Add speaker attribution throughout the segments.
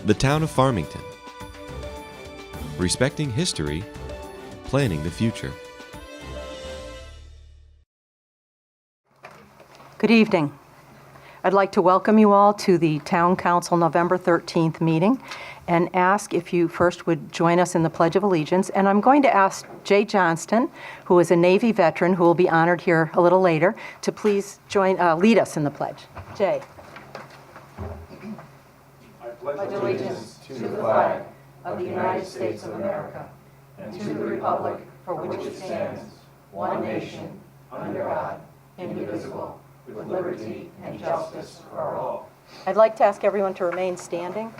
Speaker 1: The town of Farmington. Respecting history, planning the future.
Speaker 2: Good evening. I'd like to welcome you all to the Town Council November 13th meeting and ask if you first would join us in the Pledge of Allegiance. And I'm going to ask Jay Johnston, who is a Navy veteran who will be honored here a little later, to please lead us in the pledge. Jay.
Speaker 3: I pledge allegiance to the flag of the United States of America and to the republic for which it stands, one nation, under God, indivisible, with liberty and justice for all.
Speaker 2: I'd like to ask everyone to remain standing.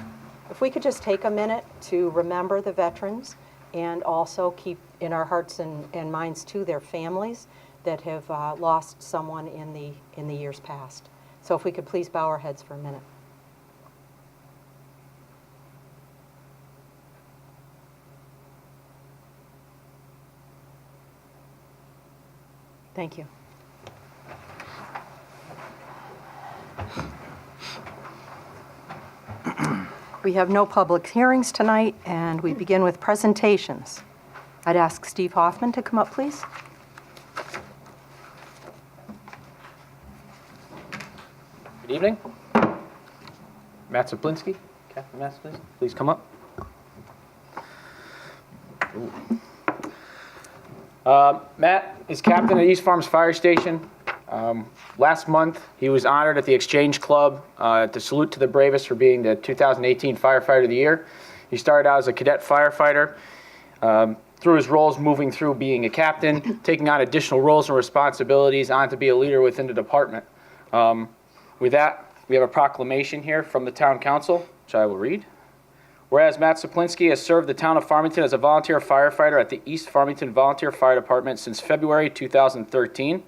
Speaker 2: If we could just take a minute to remember the veterans and also keep in our hearts and minds too their families that have lost someone in the years past. So if we could please bow our heads for a minute. Thank you. We have no public hearings tonight, and we begin with presentations. I'd ask Steve Hoffman to come up, please.
Speaker 4: Good evening. Matt Saplinski, Captain Matt Saplinski, please come up. Matt is captain at East Farms Fire Station. Last month, he was honored at the Exchange Club to salute to the bravest for being the 2018 Firefighter of the Year. He started out as a cadet firefighter, through his roles moving through being a captain, taking on additional roles and responsibilities, on to be a leader within the department. With that, we have a proclamation here from the Town Council, which I will read. Whereas Matt Saplinski has served the town of Farmington as a volunteer firefighter at the East Farmington Volunteer Fire Department since February 2013,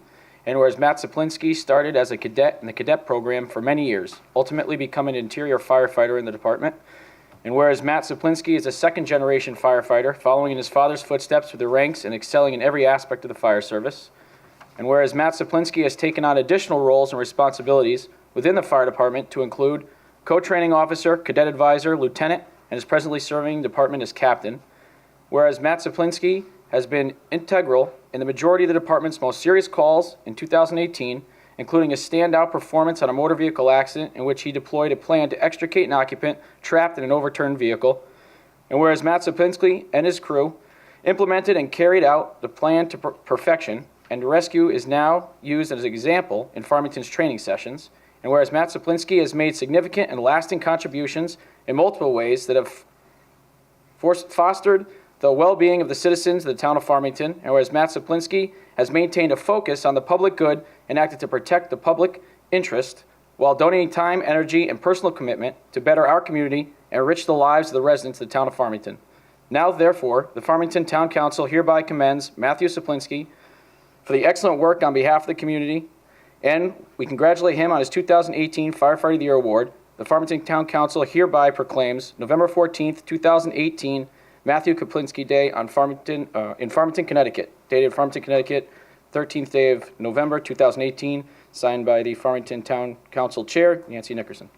Speaker 4: and whereas Matt Saplinski started as a cadet in the cadet program for many years, ultimately becoming an interior firefighter in the department, and whereas Matt Saplinski is a second-generation firefighter, following in his father's footsteps through the ranks and excelling in every aspect of the fire service, and whereas Matt Saplinski has taken on additional roles and responsibilities within the fire department to include co-training officer, cadet advisor, lieutenant, and is presently serving the department as captain, whereas Matt Saplinski has been integral in the majority of the department's most serious calls in 2018, including a standout performance on a motor vehicle accident in which he deployed a plan to extricate an occupant trapped in an overturned vehicle, and whereas Matt Saplinski and his crew implemented and carried out the plan to perfection, and the rescue is now used as an example in Farmington's training sessions, and whereas Matt Saplinski has made significant and lasting contributions in multiple ways that have fostered the well-being of the citizens of the town of Farmington, and whereas Matt Saplinski has maintained a focus on the public good and acted to protect the public interest while donating time, energy, and personal commitment to better our community and enrich the lives of the residents of the town of Farmington. Now, therefore, the Farmington Town Council hereby commends Matthew Saplinski for the excellent work on behalf of the community, and we congratulate him on his 2018 Firefighter of the Year Award. The Farmington Town Council hereby proclaims November 14th, 2018, Matthew Saplinski Day on Farmington, in Farmington, Connecticut, dated Farmington, Connecticut, 13th day of November 2018, signed by the Farmington Town Council Chair, Nancy Nickerson.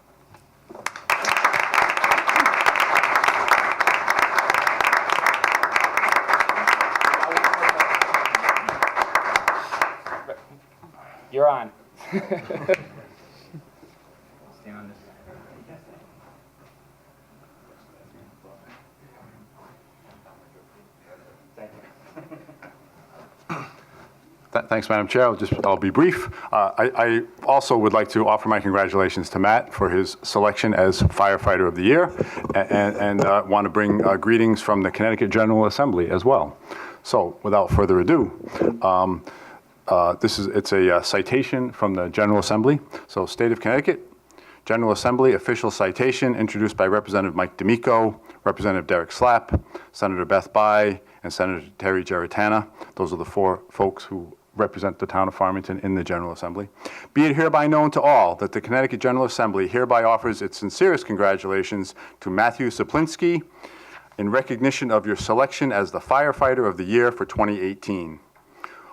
Speaker 4: You're on. Stand on this.
Speaker 5: Thanks, Madam Chair. I'll be brief. I also would like to offer my congratulations to Matt for his selection as Firefighter of the Year, and want to bring greetings from the Connecticut General Assembly as well. So, without further ado, it's a citation from the General Assembly. So, State of Connecticut, General Assembly official citation introduced by Representative Mike D'Amico, Representative Derek Slapp, Senator Beth Bayh, and Senator Terry Geritana. Those are the four folks who represent the town of Farmington in the General Assembly. Be it hereby known to all that the Connecticut General Assembly hereby offers its sincerest congratulations to Matthew Saplinski in recognition of your selection as the Firefighter of the Year for 2018.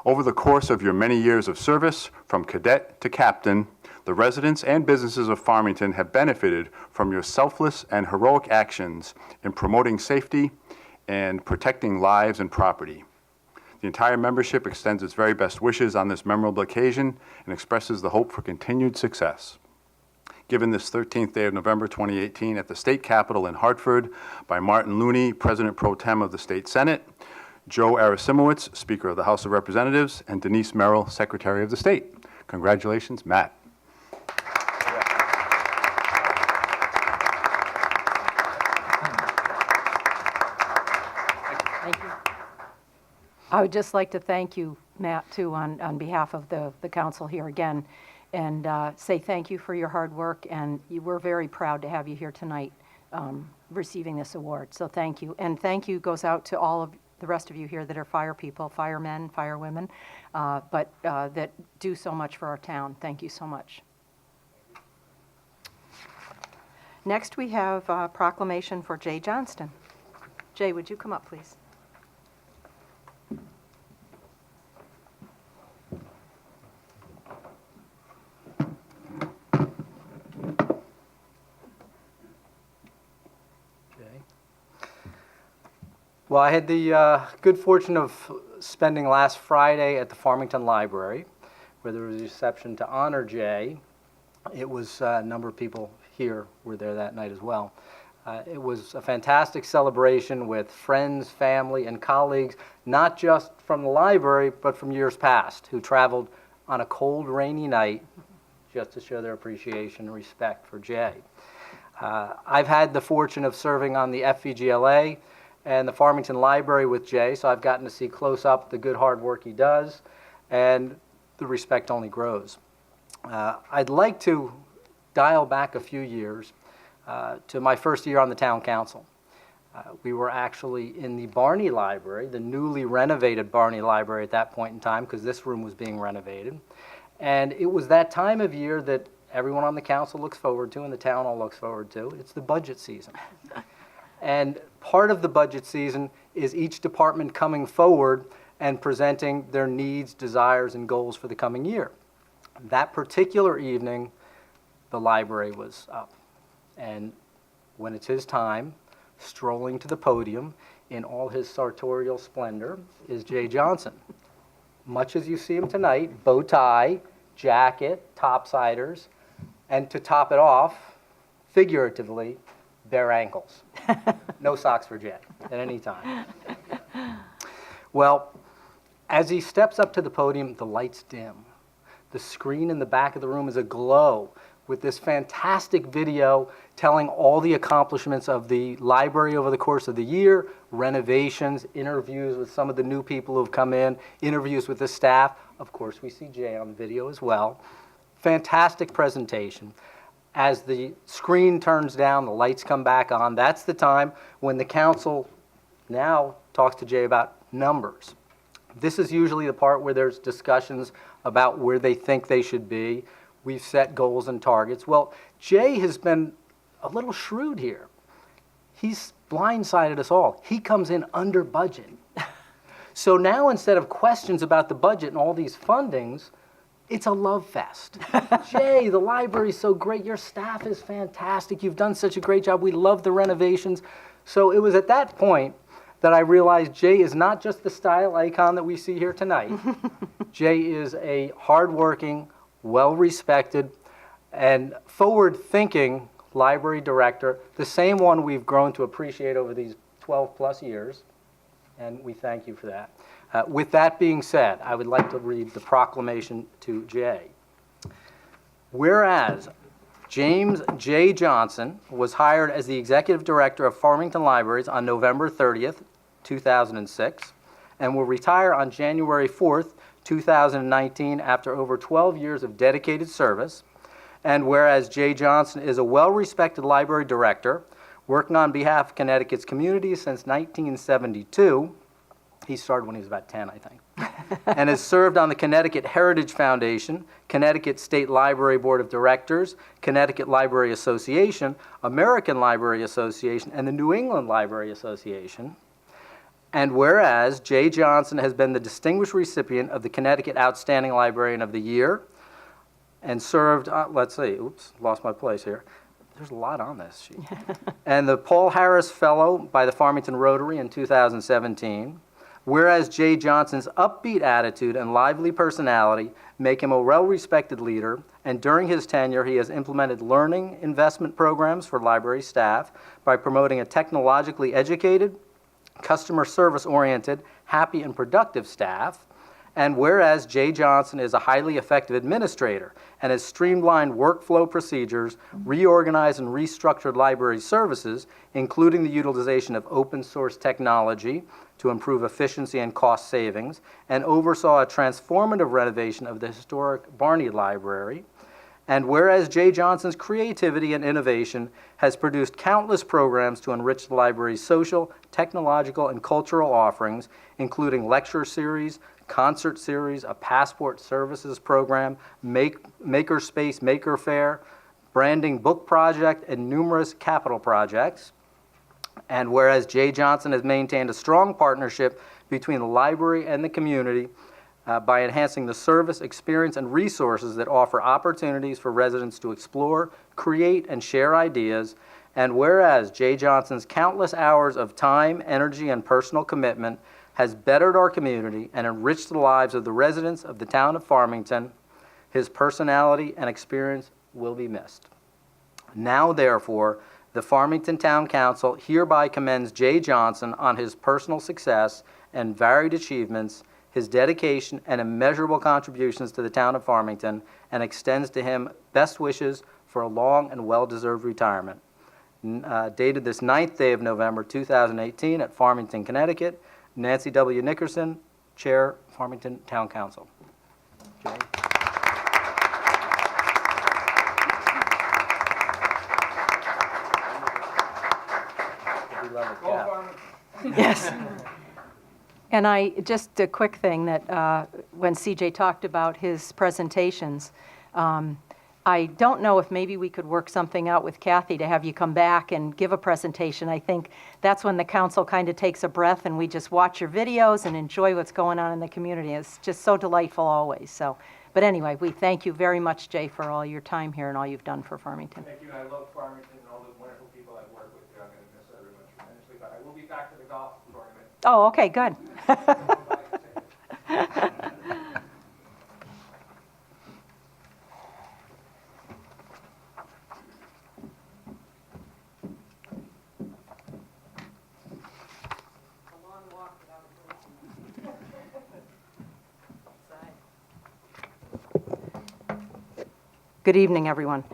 Speaker 5: Over the course of your many years of service, from cadet to captain, The residents and businesses of Farmington have benefited from your selfless and heroic actions in promoting safety and protecting lives and property. The entire membership extends its very best wishes on this memorable occasion and expresses the hope for continued success. Given this 13th day of November 2018 at the State Capitol in Hartford by Martin Looney, President Pro Tem of the State Senate, Joe Arasimowicz, Speaker of the House of Representatives, and Denise Merrill, Secretary of the State. Congratulations, Matt.
Speaker 2: Thank you. I would just like to thank you, Matt, too, on behalf of the council here again, and say thank you for your hard work, and we're very proud to have you here tonight receiving this award. So thank you. And thank you goes out to all of the rest of you here that are fire people, firemen, firewomen, but that do so much for our town. Thank you so much. Next, we have a proclamation for Jay Johnston. Jay, would you come up, please?
Speaker 6: Well, I had the good fortune of spending last Friday at the Farmington Library, where there was a reception to honor Jay. It was a number of people here were there that night as well. It was a fantastic celebration with friends, family, and colleagues, not just from the library, but from years past, who traveled on a cold, rainy night just to show their appreciation and respect for Jay. I've had the fortune of serving on the FVGLA and the Farmington Library with Jay, so I've gotten to see close up the good hard work he does, and the respect only grows. I'd like to dial back a few years to my first year on the town council. We were actually in the Barney Library, the newly renovated Barney Library at that point in time, because this room was being renovated. And it was that time of year that everyone on the council looks forward to and the town all looks forward to. It's the budget season. And part of the budget season is each department coming forward and presenting their needs, desires, and goals for the coming year. That particular evening, the library was up. And when it's his time, strolling to the podium in all his sartorial splendor is Jay Johnson. Much as you see him tonight, bow tie, jacket, topsiders, and to top it off, figuratively, bare ankles. No socks for Jay at any time. Well, as he steps up to the podium, the lights dim. The screen in the back of the room is aglow with this fantastic video telling all the accomplishments of the library over the course of the year, renovations, interviews with some of the new people who have come in, interviews with the staff. Of course, we see Jay on the video as well. Fantastic presentation. As the screen turns down, the lights come back on, that's the time when the council now talks to Jay about numbers. This is usually the part where there's discussions about where they think they should be. We've set goals and targets. Well, Jay has been a little shrewd here. He's blindsided us all. He comes in under budget. So now instead of questions about the budget and all these fundings, it's a love fest. Jay, the library's so great. Your staff is fantastic. You've done such a great job. We love the renovations. So it was at that point that I realized Jay is not just the style icon that we see here tonight. Jay is a hardworking, well-respected, and forward-thinking library director, the same one we've grown to appreciate over these 12-plus years, and we thank you for that. With that being said, I would like to read the proclamation to Jay. Whereas James J. Johnson was hired as the Executive Director of Farmington Libraries on November 30th, 2006, and will retire on January 4th, 2019 after over 12 years of dedicated service. And whereas Jay Johnson is a well-respected library director, working on behalf of Connecticut's communities since 1972, he started when he was about 10, I think, and has served on the Connecticut Heritage Foundation, Connecticut State Library Board of Directors, Connecticut Library Association, American Library Association, and the New England Library Association. And whereas Jay Johnson has been the distinguished recipient of the Connecticut Outstanding Librarian of the Year, and served, let's see, oops, lost my place here. There's a lot on this sheet. And the Paul Harris Fellow by the Farmington Rotary in 2017. Whereas Jay Johnson's upbeat attitude and lively personality make him a well-respected leader, and during his tenure he has implemented learning investment programs for library staff by promoting a technologically educated, customer service-oriented, happy and productive staff. And whereas Jay Johnson is a highly effective administrator and has streamlined workflow procedures, reorganized and restructured library services, including the utilization of open source technology to improve efficiency and cost savings, and oversaw a transformative renovation of the historic Barney Library. And whereas Jay Johnson's creativity and innovation has produced countless programs to enrich the library's social, technological, and cultural offerings, including lecture series, concert series, a passport services program, Makerspace Maker Fair, branding book project, and numerous capital projects. And whereas Jay Johnson has maintained a strong partnership between the library and the community by enhancing the service, experience, and resources that offer opportunities for residents to explore, create, and share ideas. And whereas Jay Johnson's countless hours of time, energy, and personal commitment has bettered our community and enriched the lives of the residents of the town of Farmington, his personality and experience will be missed. Now, therefore, the Farmington Town Council hereby commends Jay Johnson on his personal success and varied achievements, his dedication and immeasurable contributions to the town of Farmington, and extends to him best wishes for a long and well-deserved retirement. Dated this 9th day of November 2018 at Farmington, Connecticut, Nancy W. Nickerson, Chair, Farmington Town Council. Jay.
Speaker 2: Yes. And just a quick thing that when CJ talked about his presentations, I don't know if maybe we could work something out with Kathy to have you come back and give a presentation. I think that's when the council kind of takes a breath and we just watch your videos and enjoy what's going on in the community. It's just so delightful always. So, but anyway, we thank you very much, Jay, for all your time here and all you've done for Farmington.
Speaker 4: Thank you, and I love Farmington and all the wonderful people I work with here. I'm going to miss everyone tremendously, but I will be back to the golf tournament.
Speaker 2: Oh, okay, good. Good evening, everyone.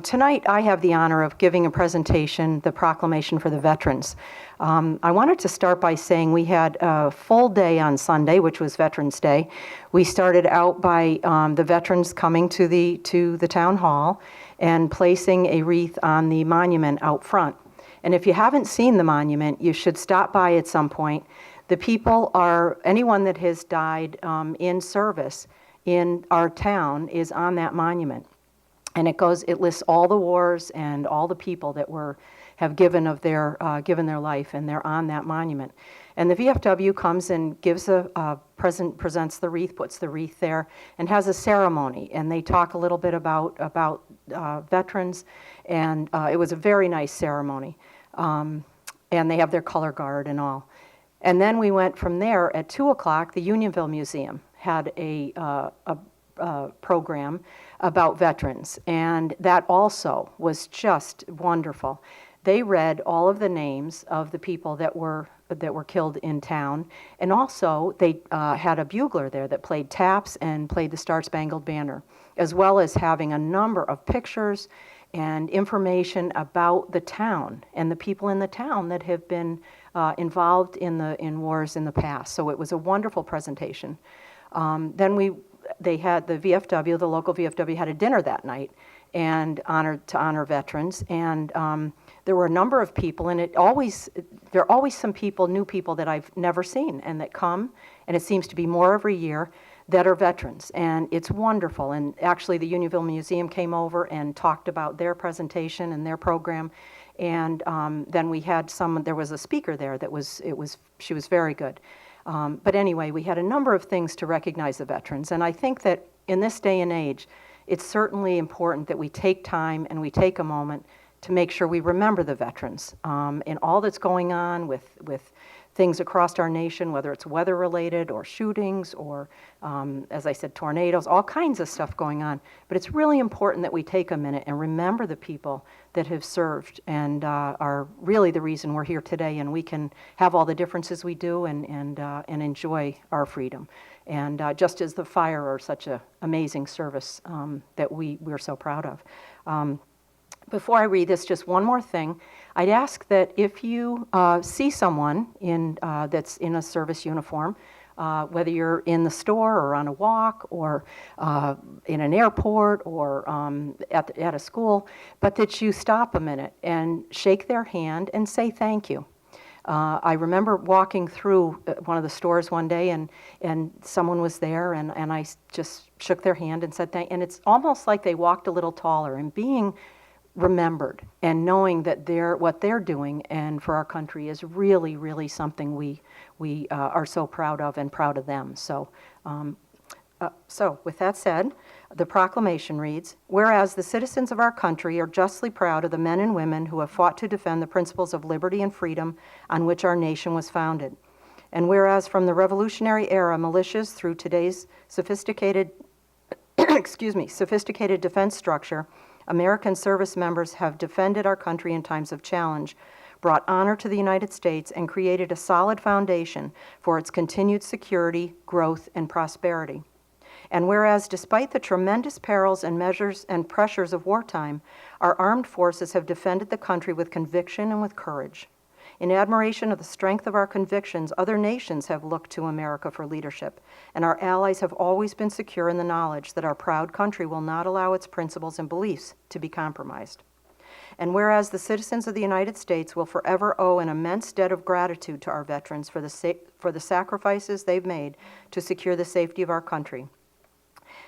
Speaker 2: Tonight, I have the honor of giving a presentation, the Proclamation for the Veterans. I wanted to start by saying we had a full day on Sunday, which was Veterans Day. We started out by the veterans coming to the town hall and placing a wreath on the monument out front. And if you haven't seen the monument, you should stop by at some point. The people are, anyone that has died in service in our town is on that monument. And it lists all the wars and all the people that have given their life, and they're on that monument. And the VFW comes and presents the wreath, puts the wreath there, and has a ceremony. And they talk a little bit about veterans, and it was a very nice ceremony. And they have their color guard and all. And then we went from there at 2 o'clock. The Unionville Museum had a program about veterans, and that also was just wonderful. They read all of the names of the people that were killed in town, and also they had a bugler there that played taps and played the Star Spangled Banner, as well as having a number of pictures and information about the town and the people in the town that have been involved in wars in the past. So it was a wonderful presentation. Then they had the VFW, the local VFW, had a dinner that night and to honor veterans. And there were a number of people, and there are always some people, new people that I've never seen and that come, and it seems to be more every year, that are veterans. And it's wonderful. And actually the Unionville Museum came over and talked about their presentation and their program. And then we had there was a speaker there she was very good. But anyway, we had a number of things to recognize the veterans. And I think that in this day and age, it's certainly important that we take time and we take a moment to make sure we remember the veterans and all that's going on with things across our nation, whether it's weather-related or shootings or, as I said, tornadoes, all kinds of stuff going on. But it's really important that we take a minute and remember the people that have served and are really the reason we're here today, and we can have all the differences we do and enjoy our freedom. And just as the fire are such an amazing service that we're so proud of. Before I read this, just one more thing. I'd ask that if you see someone that's in a service uniform, whether you're in the store or on a walk or in an airport or at a school, but that you stop a minute and shake their hand and say thank you. I remember walking through one of the stores one day and someone was there and I just shook their hand and said thank you. And it's almost like they walked a little taller, and being remembered and knowing that what they're doing and for our country is really, really something we are so proud of and proud of them. So with that said, the proclamation reads, whereas the citizens of our country are justly proud of the men and women who have fought to defend the principles of liberty and freedom on which our nation was founded. And whereas from the Revolutionary era, militias through today's sophisticated defense structure, American service members have defended our country in times of challenge, brought honor to the United States, and created a solid foundation for its continued security, growth, and prosperity. And whereas despite the tremendous perils and measures and pressures of wartime, our armed forces have defended the country with conviction and with courage. In admiration of the strength of our convictions, other nations have looked to America for leadership, and our allies have always been secure in the knowledge that our proud country will not allow its principles and beliefs to be compromised. And whereas the citizens of the United States will forever owe an immense debt of gratitude to our veterans for the sacrifices they've made to secure the safety of our country.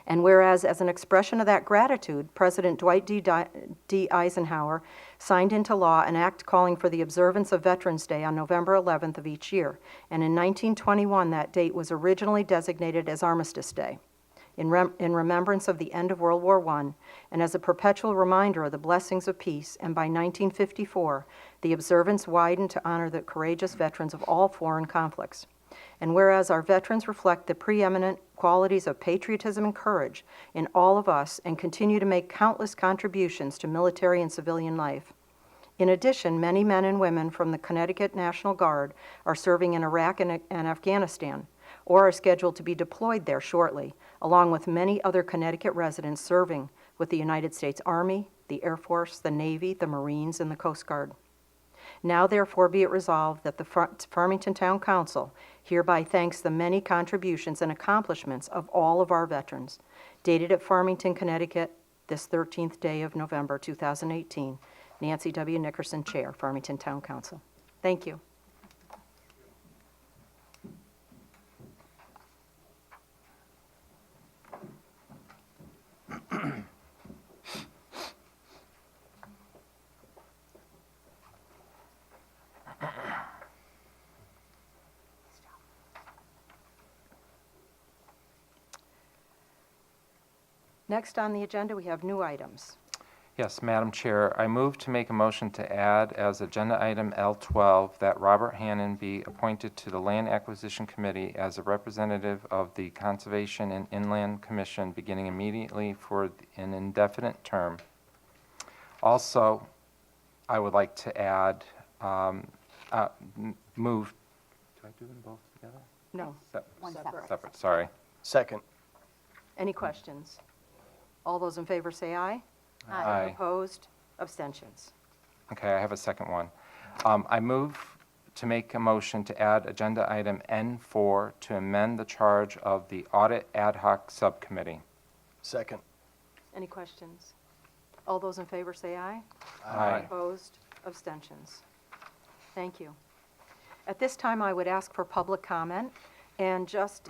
Speaker 2: And whereas, as an expression of that gratitude, President Dwight D. Eisenhower signed into law an act calling for the observance of Veterans Day on November 11th of each year. And in 1921, that date was originally designated as Armistice Day, in remembrance of the end of World War I, and as a perpetual reminder of the blessings of peace. And by 1954, the observance widened to honor the courageous veterans of all foreign conflicts. And whereas our veterans reflect the preeminent qualities of patriotism and courage in all of us and continue to make countless contributions to military and civilian life. In addition, many men and women from the Connecticut National Guard are serving in Iraq and Afghanistan, or are scheduled to be deployed there shortly, along with many other Connecticut residents serving with the United States Army, the Air Force, the Navy, the Marines, and the Coast Guard. Now, therefore, be it resolved that the Farmington Town Council hereby thanks the many contributions and accomplishments of all of our veterans. Dated at Farmington, Connecticut, this 13th day of November 2018. Nancy W. Nickerson, Chair, Farmington Town Council. Thank you. Next on the agenda, we have new items.
Speaker 7: Yes, Madam Chair, I move to make a motion to add as agenda item L12 that Robert Hannon be appointed to the Land Acquisition Committee as a representative of the Conservation and Inland Commission beginning immediately for an indefinite term. Also, I would like to add, move, do I do them both together?
Speaker 2: No.
Speaker 3: One separate.
Speaker 7: Separate, sorry.
Speaker 6: Second.
Speaker 2: Any questions? All those in favor say aye.
Speaker 7: Aye.
Speaker 2: Opposed? Abstentions?
Speaker 7: Okay, I have a second one. I move to make a motion to add agenda item N4 to amend the charge of the Audit Ad Hoc Subcommittee.
Speaker 6: Second.
Speaker 2: Any questions? All those in favor say aye.
Speaker 7: Aye.
Speaker 2: Opposed? Abstentions? Thank you. At this time, I would ask for public comment and just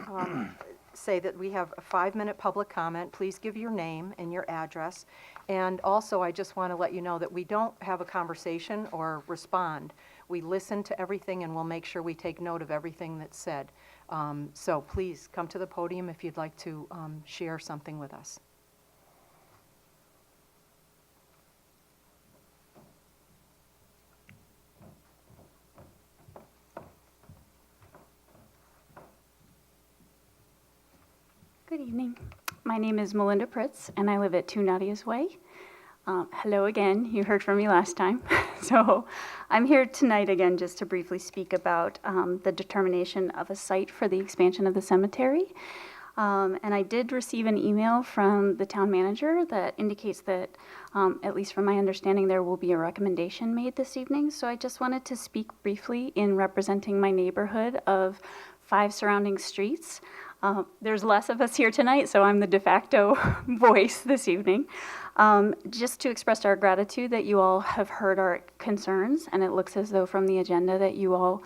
Speaker 2: say that we have a 5-minute public comment. Please give your name and your address. And also, I just want to let you know that we don't have a conversation or respond. We listen to everything and we'll make sure we take note of everything that's said. So please come to the podium if you'd like to share something with us.
Speaker 8: Good evening. My name is Melinda Pritz, and I live at 2 Nadia's Way. Hello again. You heard from me last time. So I'm here tonight again just to briefly speak about the determination of a site for the expansion of the cemetery. And I did receive an email from the town manager that indicates that, at least from my understanding, there will be a recommendation made this evening. So I just wanted to speak briefly in representing my neighborhood of 5 surrounding streets. There's less of us here tonight, so I'm the de facto voice this evening. Just to express our gratitude that you all have heard our concerns, and it looks as though from the agenda that you all,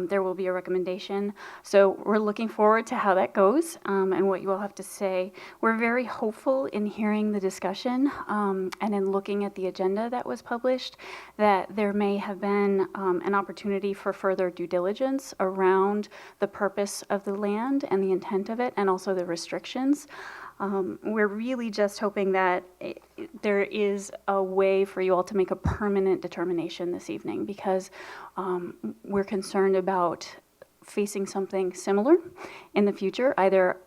Speaker 8: there will be a recommendation. So we're looking forward to how that goes and what you all have to say. We're very hopeful in hearing the discussion and in looking at the agenda that was published that there may have been an opportunity for further due diligence around the purpose of the land and the intent of it, and also the restrictions. We're really just hoping that there is a way for you all to make a permanent determination this evening, because we're concerned about facing something similar in the future, either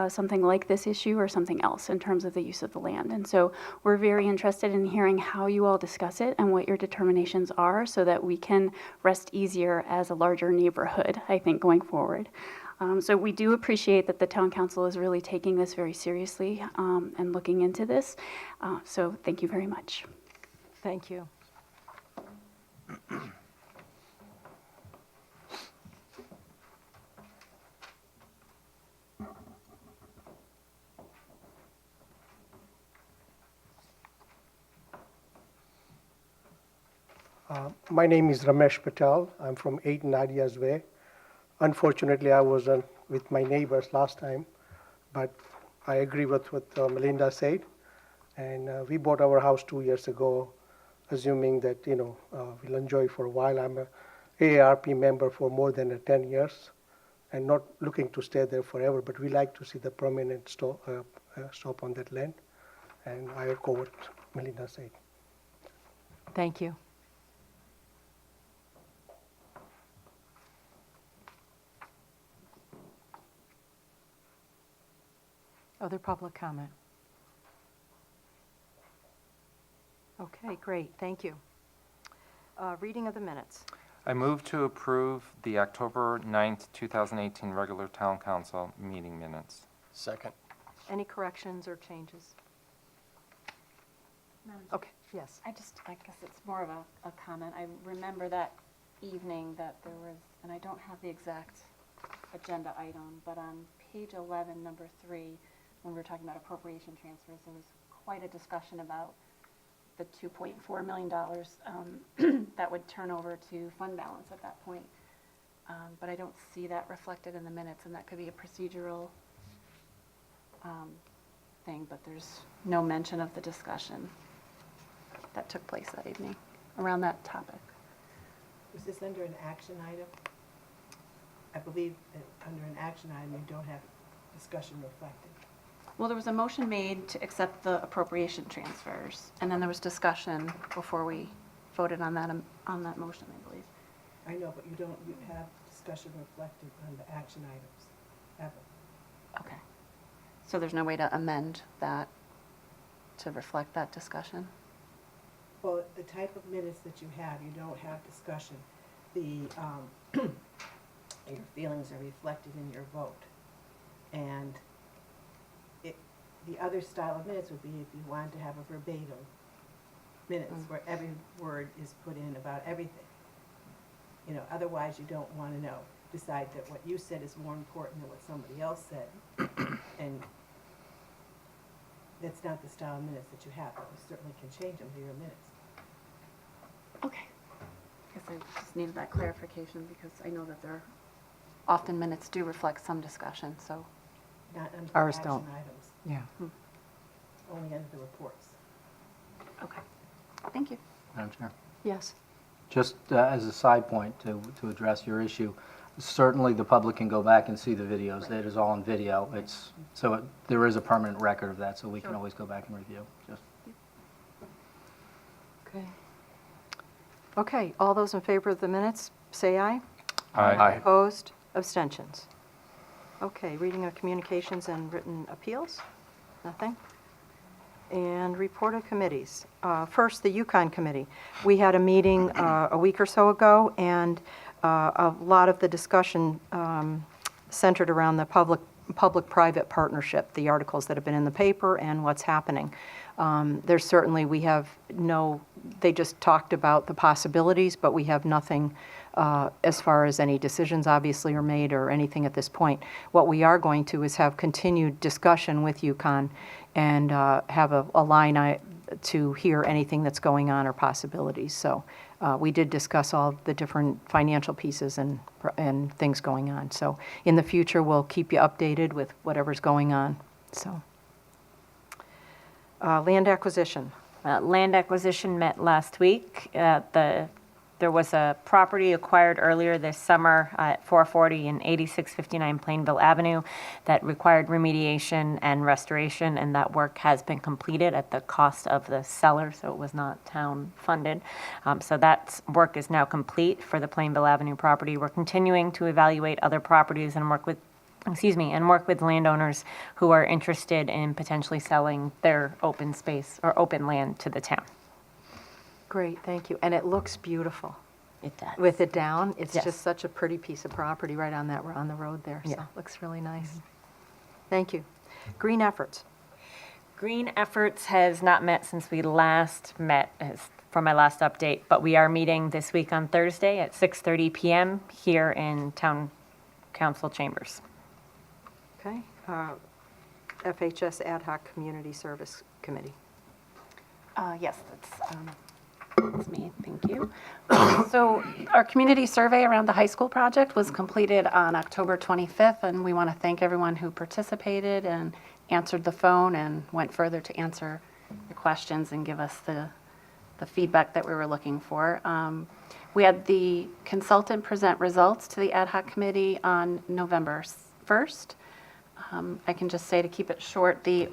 Speaker 8: something like this issue or something else in terms of the use of the land. And so we're very interested in hearing how you all discuss it and what your determinations are, so that we can rest easier as a larger neighborhood, I think, going forward. So we do appreciate that the town council is really taking this very seriously and looking into this. So thank you very much.
Speaker 2: Thank you.
Speaker 9: My name is Ramesh Patel. I'm from 8 Nadia's Way. Unfortunately, I wasn't with my neighbors last time, but I agree with what Melinda said. And we bought our house 2 years ago, assuming that we'll enjoy for a while. I'm a AARP member for more than 10 years, and not looking to stay there forever. But we like to see the permanent stop on that land, and I echo what Melinda said.
Speaker 2: Thank you. Other public comment? Okay, great, thank you. Reading of the minutes.
Speaker 7: I move to approve the October 9th, 2018 regular town council meeting minutes.
Speaker 6: Second.
Speaker 2: Any corrections or changes? Okay, yes.
Speaker 10: I guess it's more of a comment. I remember that evening that there was, and I don't have the exact agenda item, but on page 11, number 3, when we were talking about appropriation transfers, there was quite a discussion about the $2.4 million that would turn over to fund balance at that point. But I don't see that reflected in the minutes, and that could be a procedural thing, but there's no mention of the discussion that took place that evening around that topic.
Speaker 3: Was this under an action item? I believe that under an action item, you don't have discussion reflected.
Speaker 10: Well, there was a motion made to accept the appropriation transfers, and then there was discussion before we voted on that motion, I believe.
Speaker 3: I know, but you have discussion reflected on the action items, ever.
Speaker 10: Okay. So there's no way to amend that to reflect that discussion?
Speaker 3: Well, the type of minutes that you have, you don't have discussion. Your feelings are reflected in your vote. And the other style of minutes would be if you wanted to have a verbatim minutes where every word is put in about everything. Otherwise you don't want to decide that what you said is more important than what somebody else said. And that's not the style of minutes that you have, but you certainly can change them to your minutes.
Speaker 10: Okay. I guess I just needed that clarification because I know that there often minutes do reflect some discussion, so.
Speaker 3: Not under
Speaker 2: Ours
Speaker 3: action
Speaker 2: don't.
Speaker 3: items,
Speaker 2: Yeah.
Speaker 3: only under the reports.
Speaker 10: Okay. Thank you.
Speaker 6: Madam Chair.
Speaker 2: Yes.
Speaker 6: Just as a side point to address your issue, certainly the public can go back and see the videos. That is all on video. There is a permanent record of that, so we can always go back and review.
Speaker 2: Okay. Okay, all those in favor of the minutes, say aye.
Speaker 7: Aye.
Speaker 2: Opposed? Abstentions? Okay, reading of communications and written appeals? Nothing? And report of committees. First, the Yukon Committee. We had a meeting a week or so ago, and a lot of the discussion centered around the public-private partnership, the articles that have been in the paper and what's happening. There's certainly, they just talked about the possibilities, but we have nothing as far as any decisions obviously are made or anything at this point. What we are going to is have continued discussion with Yukon and have a line to hear anything that's going on or possibilities. So we did discuss all the different financial pieces and things going on. So in the future, we'll keep you updated with whatever's going on. So land acquisition.
Speaker 11: Land acquisition met last week. There was a property acquired earlier this summer at 440 and 8659 Plainville Avenue that required remediation and restoration, and that work has been completed at the cost of the seller, so it was not town funded. So that work is now complete for the Plainville Avenue property. We're continuing to evaluate other properties and work with landowners who are interested in potentially selling their open space or open land to the town.
Speaker 2: Great, thank you. And it looks beautiful.
Speaker 11: It does.
Speaker 2: With it down, it's
Speaker 11: Yes.
Speaker 2: just such a pretty piece of property right on the road there. So
Speaker 11: Yeah.
Speaker 2: it looks really nice. Thank you. Green efforts.
Speaker 11: Green Efforts has not met since we last met, for my last update, but we are meeting this week on Thursday at 6:30 p.m. here in Town Council chambers.
Speaker 2: Okay. FHS Ad Hoc Community Service Committee.
Speaker 12: Yes, that's me, thank you. So our community survey around the high school project was completed on October 25th, and we want to thank everyone who participated and answered the phone and went further to answer the questions and give us the feedback that we were looking for. We had the consultant present results to the ad hoc committee on November 1st. I can just say, to keep it short, the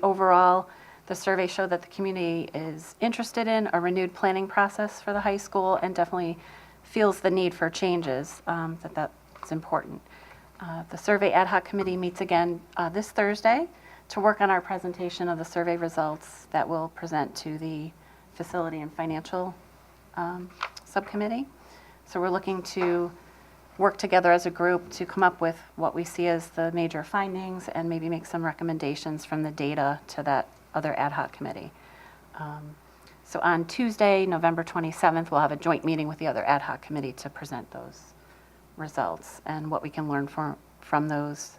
Speaker 12: survey showed that the community is interested in a renewed planning process for the high school and definitely feels the need for changes, that's important. The survey ad hoc committee meets again this Thursday to work on our presentation of the survey results that we'll present to the facility and financial subcommittee. So we're looking to work together as a group to come up with what we see as the major findings and maybe make some recommendations from the data to that other ad hoc committee. So on Tuesday, November 27th, we'll have a joint meeting with the other ad hoc committee to present those results and what we can learn from those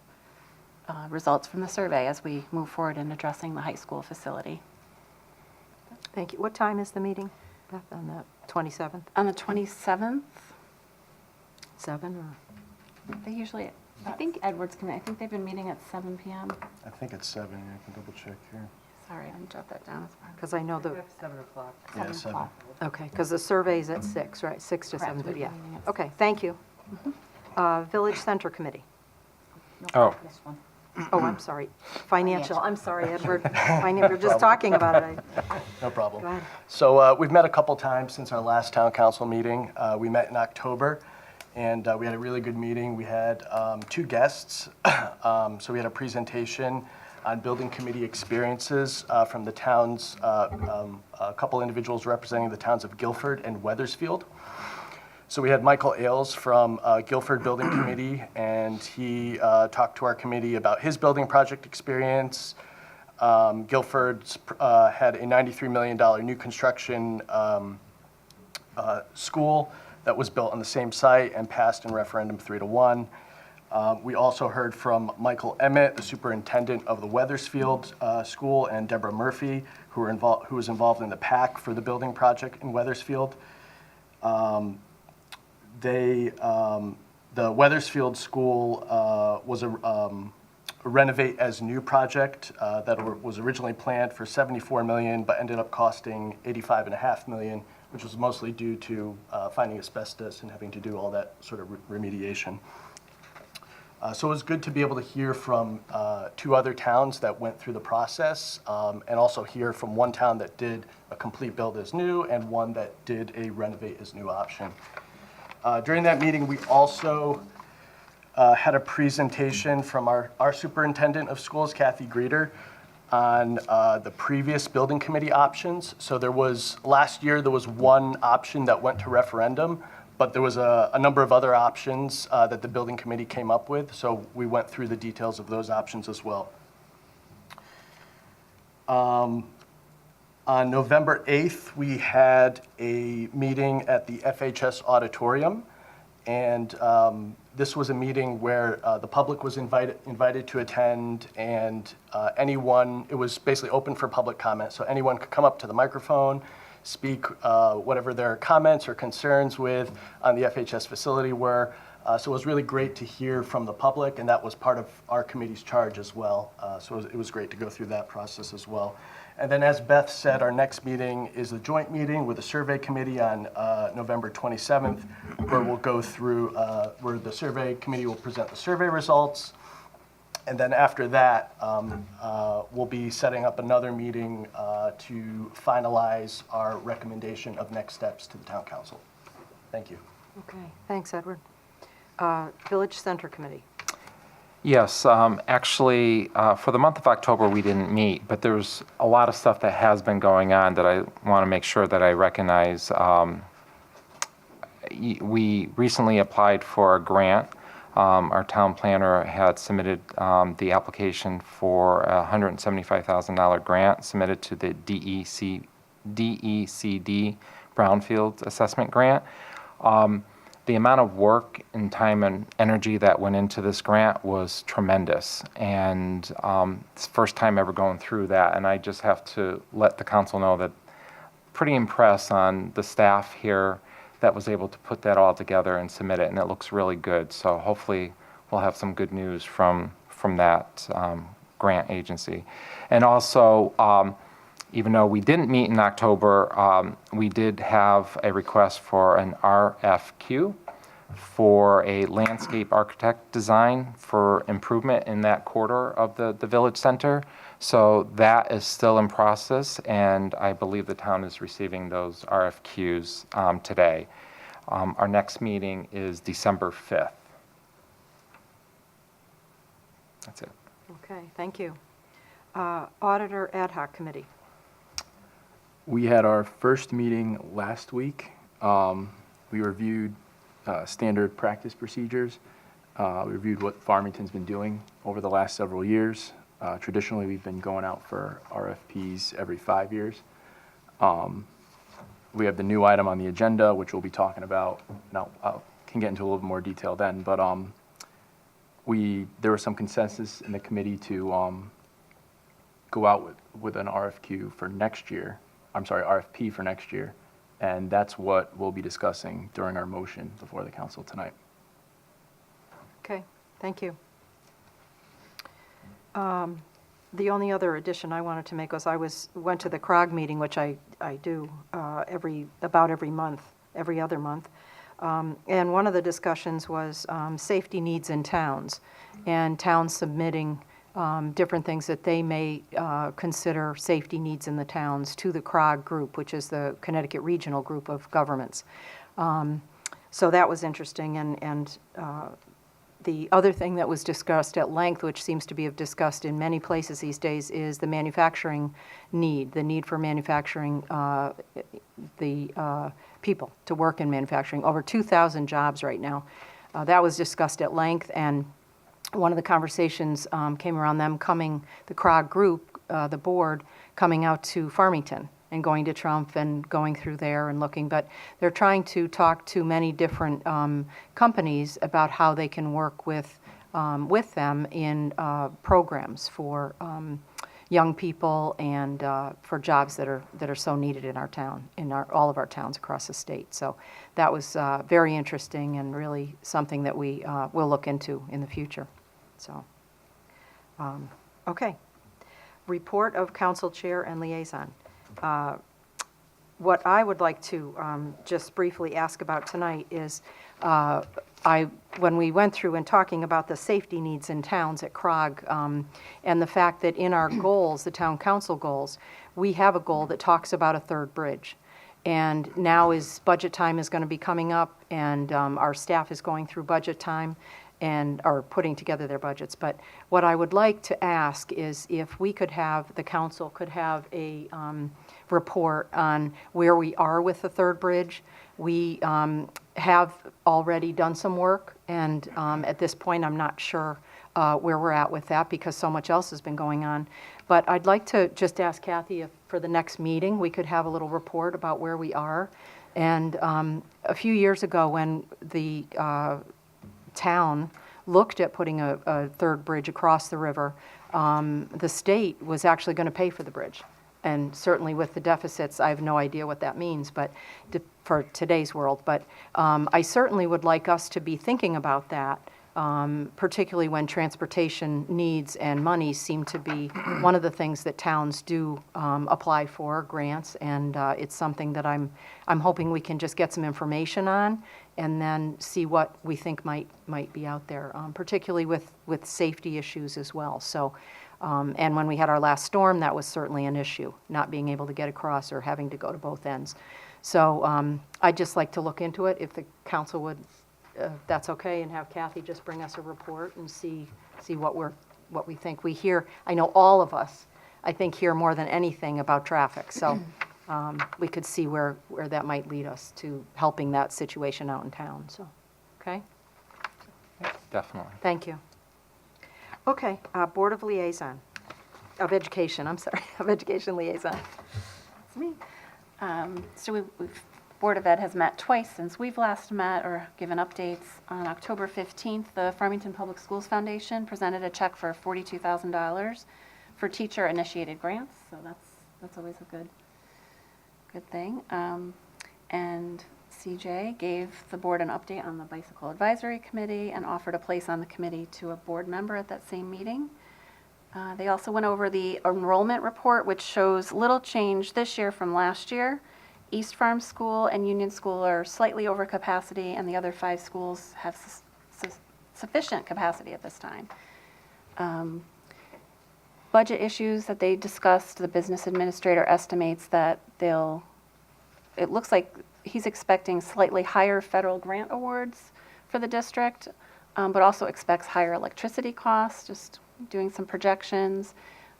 Speaker 12: results from the survey as we move forward in addressing the high school facility.
Speaker 2: Thank you. What time is the meeting, Beth, on the 27th?
Speaker 12: On the 27th,
Speaker 2: 7 or?
Speaker 12: they usually,
Speaker 10: I think Edwards Committee, I think they've been meeting at 7 p.m.
Speaker 3: I think it's 7, I can double check here.
Speaker 12: sorry, I didn't jot that down.
Speaker 2: Because I know the,
Speaker 6: 7 o'clock.
Speaker 3: Yeah, 7.
Speaker 2: okay, because the survey's at 6, right? 6 to
Speaker 12: Correct.
Speaker 2: 7, yeah.
Speaker 12: Meeting at
Speaker 2: Okay, thank you. Village Center Committee.
Speaker 7: Oh,
Speaker 10: This one.
Speaker 2: Oh, I'm sorry. Financial, I'm sorry, Edward. We're just talking about it.
Speaker 3: No problem.
Speaker 2: Go ahead.
Speaker 3: So we've met a couple times since our last town council meeting. We met in October, and we had a really good meeting. We had 2 guests. So we had a presentation on building committee experiences from the towns, a couple individuals representing the towns of Guilford and Wethersfield. So we had Michael Ailes from Guilford Building Committee, and he talked to our committee about his building project experience. Guilford had a $93 million new construction school that was built on the same site and passed in referendum 3-1. We also heard from Michael Emmett, the superintendent of the Wethersfield School, and Deborah Murphy, who was involved in the PAC for the building project in Wethersfield. The Wethersfield School was a renovate as new project that was originally planned for $74 million, but ended up costing $85.5 million, which was mostly due to finding asbestos and having to do all that sort of remediation. So it was good to be able to hear from 2 other towns that went through the process, and also hear from one town that did a complete build as new and one that did a renovate as new option. During that meeting, we also
Speaker 13: had a presentation from our superintendent of schools, Kathy Greeter, on the previous building committee options. So last year there was one option that went to referendum, but there was a number of other options that the building committee came up with. So we went through the details of those options as well. On November 8th, we had a meeting at the FHS auditorium, and this was a meeting where the public was invited to attend, and it was basically open for public comment, so anyone could come up to the microphone, speak whatever their comments or concerns with on the FHS facility were. So it was really great to hear from the public, and that was part of our committee's charge as well. So it was great to go through that process as well. And then, as Beth said, our next meeting is a joint meeting with the survey committee on November 27th, where we'll go through, where the survey committee will present the survey results. And then after that, we'll be setting up another meeting to finalize our recommendation of next steps to the town council. Thank you.
Speaker 2: Okay, thanks, Edward. Village Center Committee.
Speaker 7: Yes, actually, for the month of October, we didn't meet, but there's a lot of stuff that has been going on that I want to make sure that I recognize. We recently applied for a grant. Our town planner had submitted the application for a $175,000 grant submitted to the DECD Brownfield Assessment Grant. The amount of work and time and energy that went into this grant was tremendous, and it's the first time ever going through that, and I just have to let the council know that pretty impressed on the staff here that was able to put that all together and submit it, and it looks really good. So hopefully we'll have some good news from that grant agency. And also, even though we didn't meet in October, we did have a request for an RFQ for a landscape architect design for improvement in that quarter of the village center. So that is still in process, and I believe the town is receiving those RFQs today. Our next meeting is December 5th. That's it.
Speaker 2: Okay, thank you. Auditor Ad Hoc Committee.
Speaker 14: We had our first meeting last week. We reviewed standard practice procedures. We reviewed what Farmington's been doing over the last several years. Traditionally, we've been going out for RFPs every 5 years. We have the new item on the agenda, which we'll be talking about. Now, I can get into a little bit more detail then, but there was some consensus in the committee to go out with an RFQ for next year. RFP for next year, and that's what we'll be discussing during our motion before the council tonight.
Speaker 2: Okay, thank you. The only other addition I wanted to make was I went to the CROG meeting, which I do every other month, and one of the discussions was safety needs in towns, and towns submitting different things that they may consider safety needs in the towns to the CROG group, which is the Connecticut Regional Group of Governments. So that was interesting, and the other thing that was discussed at length, which seems to be discussed in many places these days, is the manufacturing need, the need for manufacturing, the people to work in manufacturing. Over 2,000 jobs right now. That was discussed at length, and one of the conversations came around them the CROG group, the board, coming out to Farmington and going to Trump and going through there and looking. But they're trying to talk to many different companies about how they can work with them in programs for young people and for jobs that are so needed in our town, all of our towns across the state. So that was very interesting and really something that we will look into in the future. So, okay. Report of council chair and liaison. What I would like to just briefly ask about tonight is when we went through and talking about the safety needs in towns at CROG and the fact that in our goals, the town council goals, we have a goal that talks about a third bridge. And now budget time is going to be coming up, and our staff is going through budget time. and are putting together their budgets. But what I would like to ask is if we could have, the council could have a report on where we are with the third bridge. We have already done some work, and at this point, I'm not sure where we're at with that because so much else has been going on. But I'd like to just ask Kathy if for the next meeting, we could have a little report about where we are. And a few years ago, when the town looked at putting a third bridge across the river, the state was actually going to pay for the bridge. And certainly with the deficits, I have no idea what that means, but for today's world. But I certainly would like us to be thinking about that, particularly when transportation needs and money seem to be one of the things that towns do apply for, grants, and it's something that I'm hoping we can just get some information on and then see what we think might be out there, particularly with safety issues as well. So. And when we had our last storm, that was certainly an issue, not being able to get across or having to go to both ends. So I'd just like to look into it, if the council would, that's okay, and have Kathy just bring us a report and see what we think. We hear, I know all of us, I think, hear more than anything about traffic. So we could see where that might lead us to helping that situation out in town. So, okay?
Speaker 7: Definitely.
Speaker 2: Thank you. Okay, Board of Liaison, of Education, I'm sorry, of Education Liaison.
Speaker 12: That's me. So Board of Ed has met twice since we've last met or given updates. On October 15th, the Farmington Public Schools Foundation presented a check for $42,000 for teacher-initiated grants, so that's always a good thing. And CJ gave the board an update on the Bicycle Advisory Committee and offered a place on the committee to a board member at that same meeting. They also went over the enrollment report, which shows little change this year from last year. East Farm School and Union School are slightly over capacity, and the other 5 schools have sufficient capacity at this time. Budget issues that they discussed, the business administrator estimates that it looks like he's expecting slightly higher federal grant awards for the district, but also expects higher electricity costs, just doing some projections.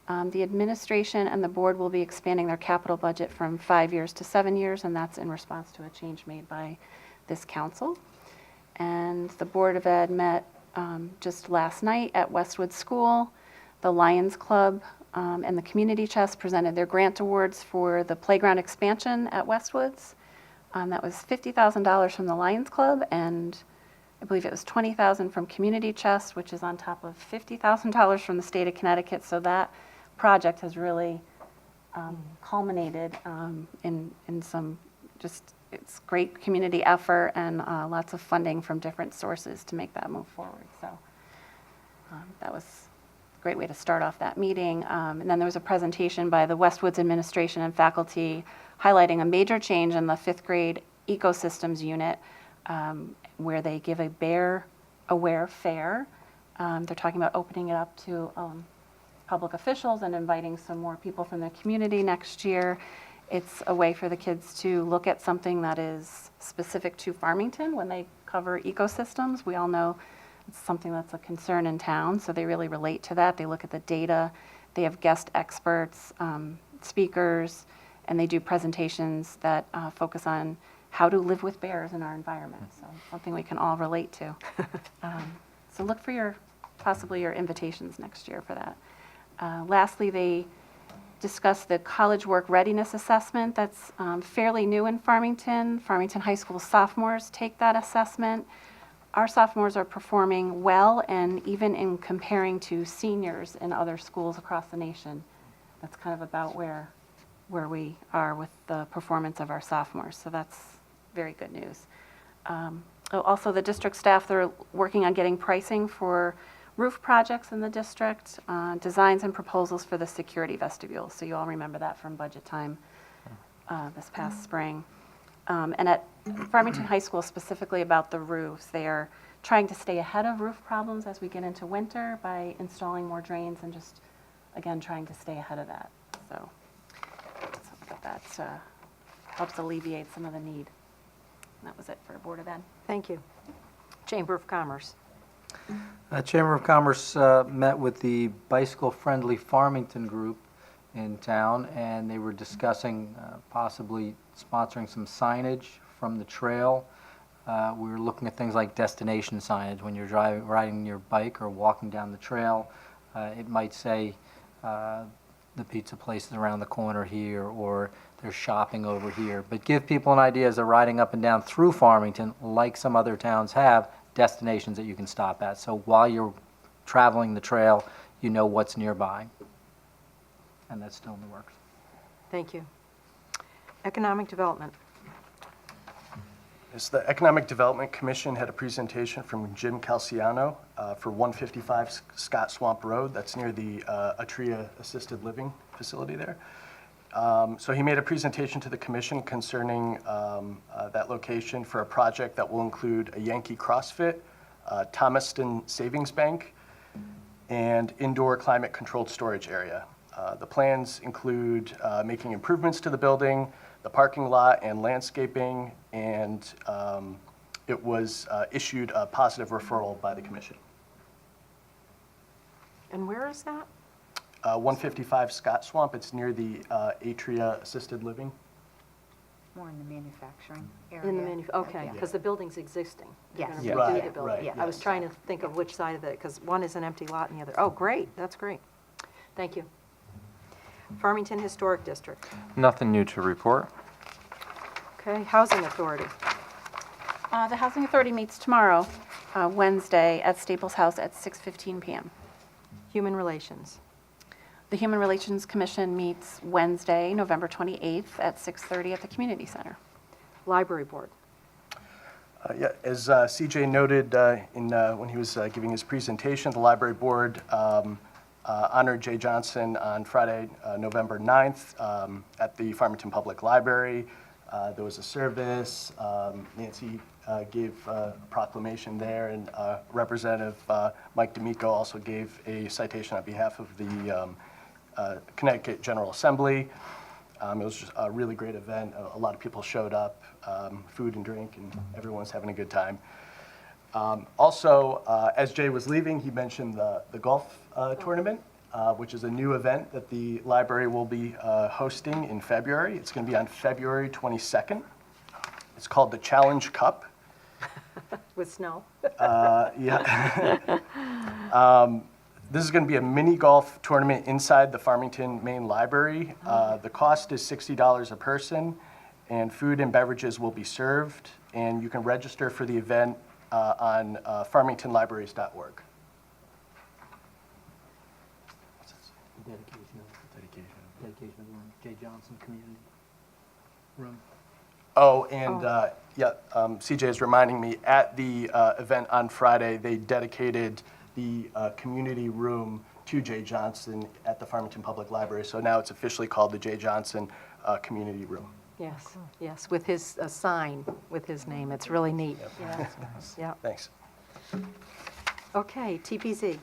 Speaker 12: The administration and the board will be expanding their capital budget from 5 years to 7 years, and that's in response to a change made by this council. And the Board of Ed met just last night at Westwood School. The Lions Club and the Community Chest presented their grant awards for the playground expansion at Westwoods. That was $50,000 from the Lions Club, and I believe it was $20,000 from Community Chest, which is on top of $50,000 from the state of Connecticut. So that project has really culminated in some it's great community effort and lots of funding from different sources to make that move forward. So that was a great way to start off that meeting. And then there was a presentation by the Westwoods administration and faculty highlighting a major change in the 5th grade ecosystems unit where they give a bear-aware fair. They're talking about opening it up to public officials and inviting some more people from the community next year. It's a way for the kids to look at something that is specific to Farmington when they cover ecosystems. We all know it's something that's a concern in town, so they really relate to that. They look at the data. They have guest experts, speakers, and they do presentations that focus on how to live with bears in our environment. So something we can all relate to. So look for possibly your invitations next year for that. Lastly, they discussed the college work readiness assessment that's fairly new in Farmington. Farmington High School sophomores take that assessment. Our sophomores are performing well, and even in comparing to seniors in other schools across the nation, that's kind of about where we are with the performance of our sophomores. So that's very good news. Also, the district staff, they're working on getting pricing for roof projects in the district, designs and proposals for the security vestibule. So you all remember that from budget time this past spring. And at Farmington High School, specifically about the roofs, they are trying to stay ahead of roof problems as we get into winter by installing more drains and just, again, trying to stay ahead of that. So that helps alleviate some of the need. And that was it for Board of Ed.
Speaker 2: Thank you. Chamber of Commerce.
Speaker 6: Chamber of Commerce met with the bicycle-friendly Farmington group in town, and they were discussing possibly sponsoring some signage from the trail. We were looking at things like destination signage. When you're riding your bike or walking down the trail, it might say the pizza place is around the corner here, or there's shopping over here. But give people an idea as they're riding up and down through Farmington, like some other towns have, destinations that you can stop at. So while you're traveling the trail, you know what's nearby. And that's still in the works.
Speaker 2: Thank you. Economic development.
Speaker 13: Yes, the Economic Development Commission had a presentation from Jim Calciano for 155 Scott Swamp Road. That's near the Atria Assisted Living facility there. So he made a presentation to the commission concerning that location for a project that will include a Yankee CrossFit, Thomaston Savings Bank, and indoor climate-controlled storage area. The plans include making improvements to the building, the parking lot, and landscaping, and it was issued a positive referral by the commission.
Speaker 2: And where is that?
Speaker 13: 155 Scott Swamp. It's near the Atria Assisted Living.
Speaker 3: More in the manufacturing area.
Speaker 2: In the okay, because the building's existing. They're
Speaker 3: Yes.
Speaker 2: gonna
Speaker 13: Yeah.
Speaker 2: redo
Speaker 13: Right,
Speaker 2: the building.
Speaker 13: right,
Speaker 2: Yeah, I was
Speaker 13: yes.
Speaker 2: trying to think of which side of it, because one is an empty lot and the other. Oh, great, that's great. Thank you. Farmington Historic District.
Speaker 7: Nothing new to report.
Speaker 2: Okay, Housing Authority.
Speaker 12: The Housing Authority meets tomorrow, Wednesday, at Staples House at 6:15 p.m.
Speaker 2: Human Relations.
Speaker 12: The Human Relations Commission meets Wednesday, November 28th at 6:30 at the Community Center.
Speaker 2: Library Board.
Speaker 13: Yeah, as CJ noted when he was giving his presentation, the library board honored Jay Johnson on Friday, November 9th at the Farmington Public Library. There was a service. Nancy gave a proclamation there, and Representative Mike D'Amico also gave a citation on behalf of the Connecticut General Assembly. It was just a really great event. A lot of people showed up, food and drink, and everyone's having a good time. Also, as Jay was leaving, he mentioned the golf tournament, which is a new event that the library will be hosting in February. It's going to be on February 22nd. It's called the Challenge Cup.
Speaker 2: With snow.
Speaker 13: Yeah. This is going to be a mini golf tournament inside the Farmington Main Library. The cost is $60 a person, and food and beverages will be served. And you can register for the event on farmingtonlibraries.org.
Speaker 6: Dedication of the Jay Johnson Community Room.
Speaker 13: Oh, and CJ is reminding me, at the event on Friday, they dedicated the community room to Jay Johnson at the Farmington Public Library. So now it's officially called the Jay Johnson Community Room.
Speaker 2: Yes, yes, with his sign with his name. It's really neat.
Speaker 13: Yep.
Speaker 2: Yeah.
Speaker 13: Thanks.
Speaker 2: Okay, TPZ.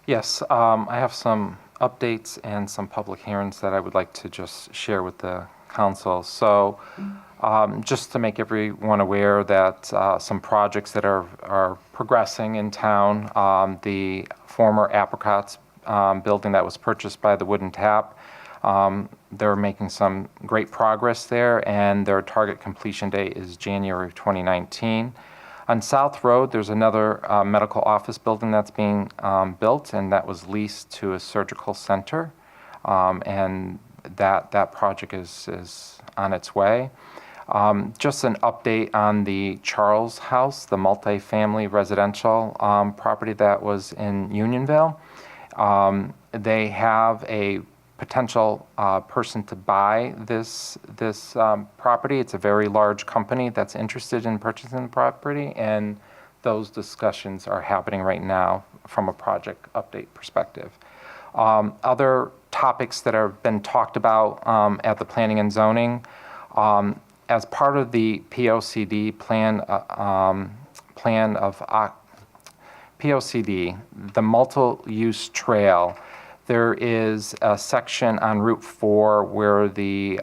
Speaker 7: Yes, I have some updates and some public hearings that I would like to just share with the council. So just to make everyone aware that some projects that are progressing in town, the former Apricots building that was purchased by the Wooden Tap, they're making some great progress there, and their target completion date is January of 2019. On South Road, there's another medical office building that's being built, and that was leased to a surgical center, and that project is on its way. Just an update on the Charles House, the multifamily residential property that was in Unionville. They have a potential person to buy this property. It's a very large company that's interested in purchasing the property, and those discussions are happening right now from a project update perspective. Other topics that have been talked about at the Planning and Zoning, as part of the POCD plan of POCD, the multi-use trail, there is a section on Route 4 where the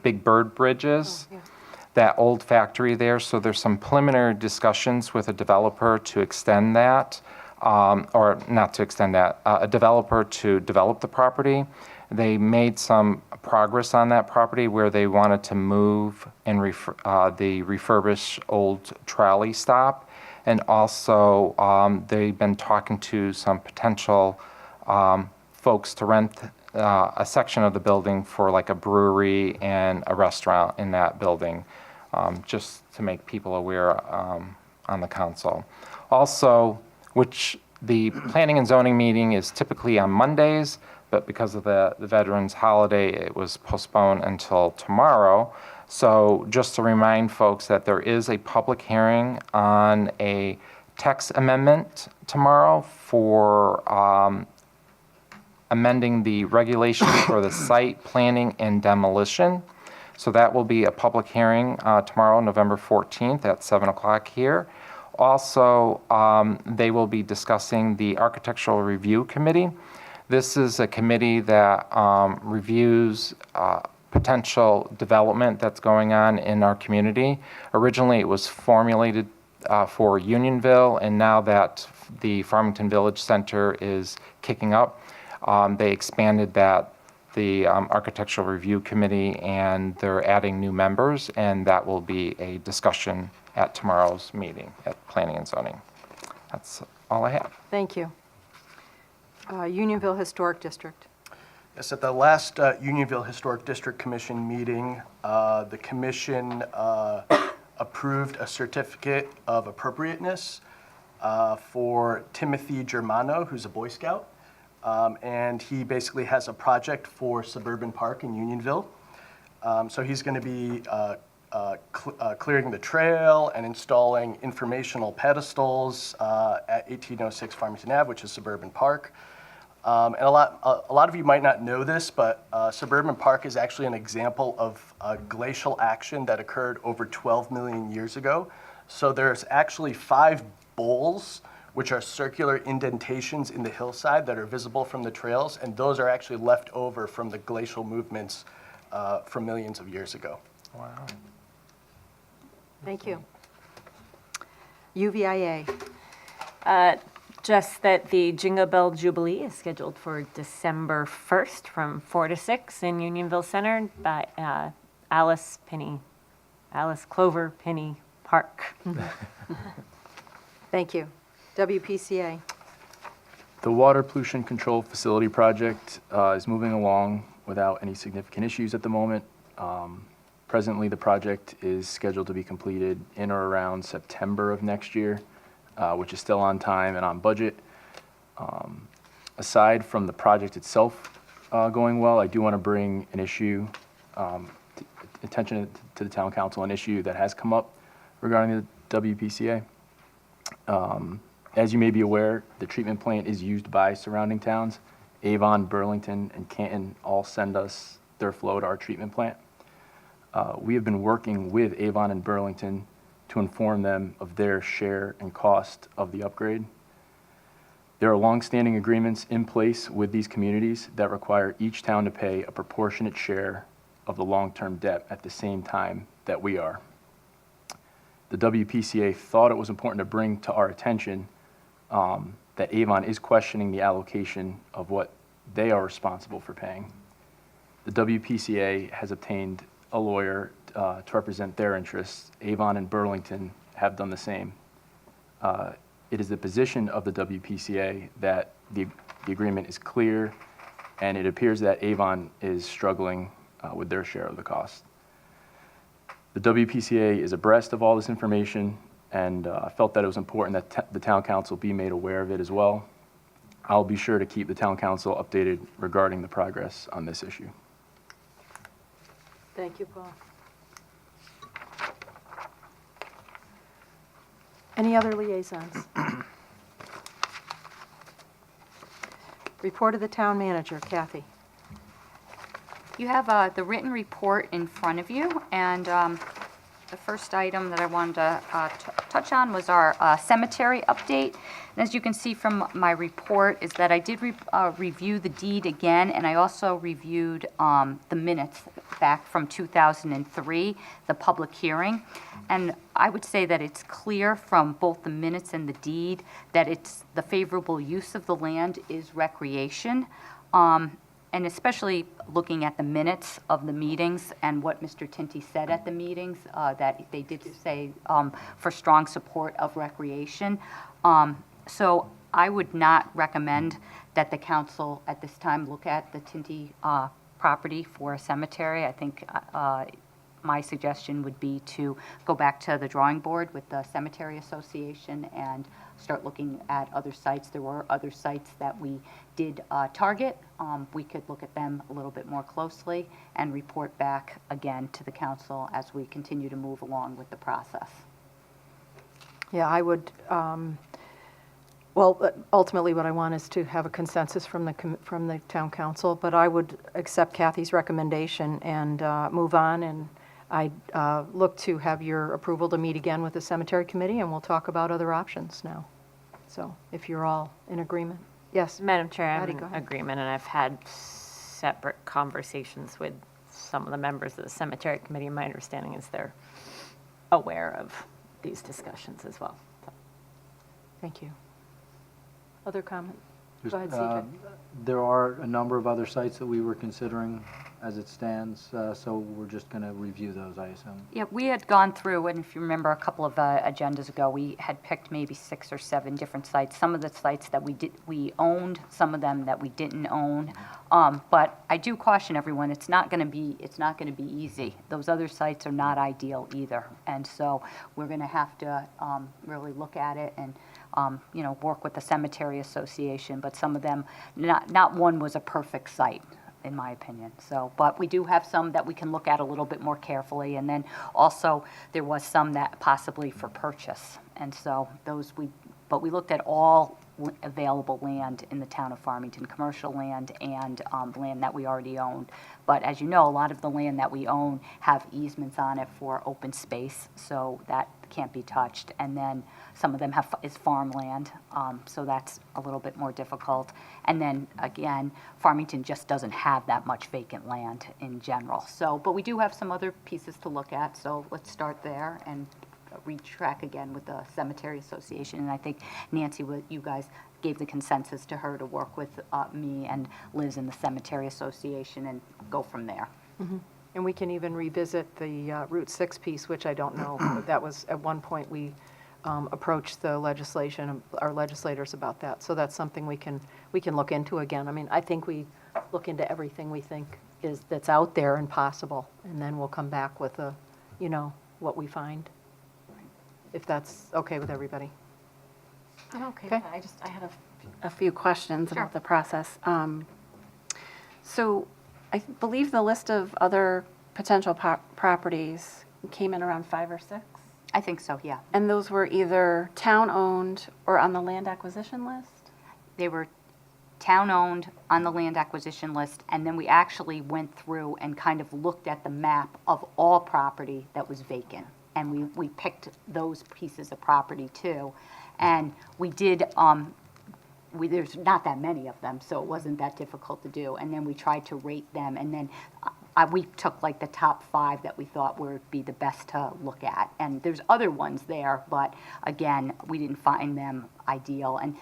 Speaker 7: Big Bird Bridge is. that old factory there. So there's some preliminary discussions with a developer to extend that, or not to extend that, a developer to develop the property. They made some progress on that property where they wanted to move and the refurbished old trolley stop. And also, they've been talking to some potential folks to rent a section of the building for like a brewery and a restaurant in that building, just to make people aware on the council. Also, which the planning and zoning meeting is typically on Mondays, but because of the Veterans holiday, it was postponed until tomorrow. So just to remind folks that there is a public hearing on a text amendment tomorrow for amending the regulations for the site planning and demolition. So that will be a public hearing tomorrow, November 14th at 7 o'clock here. Also, they will be discussing the Architectural Review Committee. This is a committee that reviews potential development that's going on in our community. Originally, it was formulated for Unionville, and now that the Farmington Village Center is kicking up, they expanded the Architectural Review Committee, and they're adding new members, and that will be a discussion at tomorrow's meeting at Planning and Zoning. That's all I have.
Speaker 2: Thank you. Unionville Historic District.
Speaker 13: Yes, at the last Unionville Historic District Commission meeting, the commission approved a certificate of appropriateness for Timothy Germano, who's a Boy Scout. And he basically has a project for Suburban Park in Unionville. So he's going to be clearing the trail and installing informational pedestals at 1806 Farmington Ave, which is Suburban Park. And a lot of you might not know this, but Suburban Park is actually an example of glacial action that occurred over 12 million years ago. So there's actually 5 bowls, which are circular indentations in the hillside that are visible from the trails, and those are actually left over from the glacial movements from millions of years ago.
Speaker 7: Wow.
Speaker 2: Thank you. UVIA.
Speaker 11: Just that the Jingle Bell Jubilee is scheduled for December 1st from 4 to 6 in Unionville Center by Alice Clover Penny Park.
Speaker 2: Thank you. WPCA.
Speaker 14: The Water Pollution Control Facility project is moving along without any significant issues at the moment. Presently, the project is scheduled to be completed in or around September of next year, which is still on time and on budget. Aside from the project itself going well, I do want to bring an issue, attention to the town council, an issue that has come up regarding the WPCA. As you may be aware, the treatment plant is used by surrounding towns. Avon, Burlington, and Canton all send us their flow to our treatment plant. We have been working with Avon and Burlington to inform them of their share and cost of the upgrade. There are longstanding agreements in place with these communities that require each town to pay a proportionate share of the long-term debt at the same time that we are. The WPCA thought it was important to bring to our attention that Avon is questioning the allocation of what they are responsible for paying. The WPCA has obtained a lawyer to represent their interests. Avon and Burlington have done the same. It is the position of the WPCA that the agreement is clear, and it appears that Avon is struggling with their share of the cost. The WPCA is abreast of all this information, and felt that it was important that the town council be made aware of it as well. I'll be sure to keep the town council updated regarding the progress on this issue.
Speaker 2: Thank you, Paul. Any other liaisons? Report of the town manager, Kathy.
Speaker 3: You have the written report in front of you, and the first item that I wanted to touch on was our cemetery update. And as you can see from my report is that I did review the deed again, and I also reviewed the minutes
Speaker 15: back from 2003, the public hearing. And I would say that it's clear from both the minutes and the deed that it's the favorable use of the land is recreation. And especially looking at the minutes of the meetings and what Mr. Tinty said at the meetings, that they did say for strong support of recreation. So I would not recommend that the council at this time look at the Tinty property for a cemetery. I think my suggestion would be to go back to the drawing board with the Cemetery Association and start looking at other sites. There were other sites that we did target. We could look at them a little bit more closely and report back again to the council as we continue to move along with the process.
Speaker 2: Yeah, I would, well, ultimately what I want is to have a consensus from the town council, but I would accept Kathy's recommendation and move on, and I'd look to have your approval to meet again with the cemetery committee, and we'll talk about other options now. So if you're all in agreement. Yes?
Speaker 11: Madam Chair, I'm
Speaker 2: Patty, go
Speaker 11: in
Speaker 2: ahead.
Speaker 11: agreement, and I've had separate conversations with some of the members of the cemetery committee. My understanding is they're aware of these discussions as well.
Speaker 2: Thank you. Other comment?
Speaker 6: Just,
Speaker 2: Go ahead, CJ.
Speaker 6: There are a number of other sites that we were considering as it stands, so we're just going to review those, I assume.
Speaker 15: Yeah, we had gone through, and if you remember a couple of agendas ago, we had picked maybe 6 or 7 different sites. Some of the sites that we owned, some of them that we didn't own. But I do caution everyone, it's not going to be easy. Those other sites are not ideal either, and so we're going to have to really look at it and work with the Cemetery Association. But some of them, not one was a perfect site, in my opinion. So, but we do have some that we can look at a little bit more carefully, and then also there was some that possibly for purchase, and so those but we looked at all available land in the town of Farmington, commercial land and land that we already owned. But as you know, a lot of the land that we own have easements on it for open space, so that can't be touched. And then some of them is farmland, so that's a little bit more difficult. And then again, Farmington just doesn't have that much vacant land in general. So, but we do have some other pieces to look at, so let's start there and retrack again with the Cemetery Association. And I think Nancy, you guys gave the consensus to her to work with me and Liz in the Cemetery Association and go from there.
Speaker 2: Mm-hmm. And we can even revisit the Route 6 piece, which I don't know. That was, at one point, we approached the legislation, our legislators about that. So that's something we can look into again. I mean, I think we look into everything we think that's out there and possible, and then we'll come back with what we find, if that's okay with everybody.
Speaker 12: I'm okay
Speaker 2: Okay.
Speaker 12: with that. I had a few questions about the process. So I believe the list of other potential properties came in around 5 or 6?
Speaker 15: I think so, yeah.
Speaker 12: And those were either town-owned or on the land acquisition list?
Speaker 15: They were town-owned on the land acquisition list, and then we actually went through and kind of looked at the map of all property that was vacant. And we picked those pieces of property too. And we did, there's not that many of them, so it wasn't that difficult to do. And then we tried to rate them, and then we took like the top 5 that we thought would be the best to look at. And there's other ones there, but again, we didn't find them ideal. And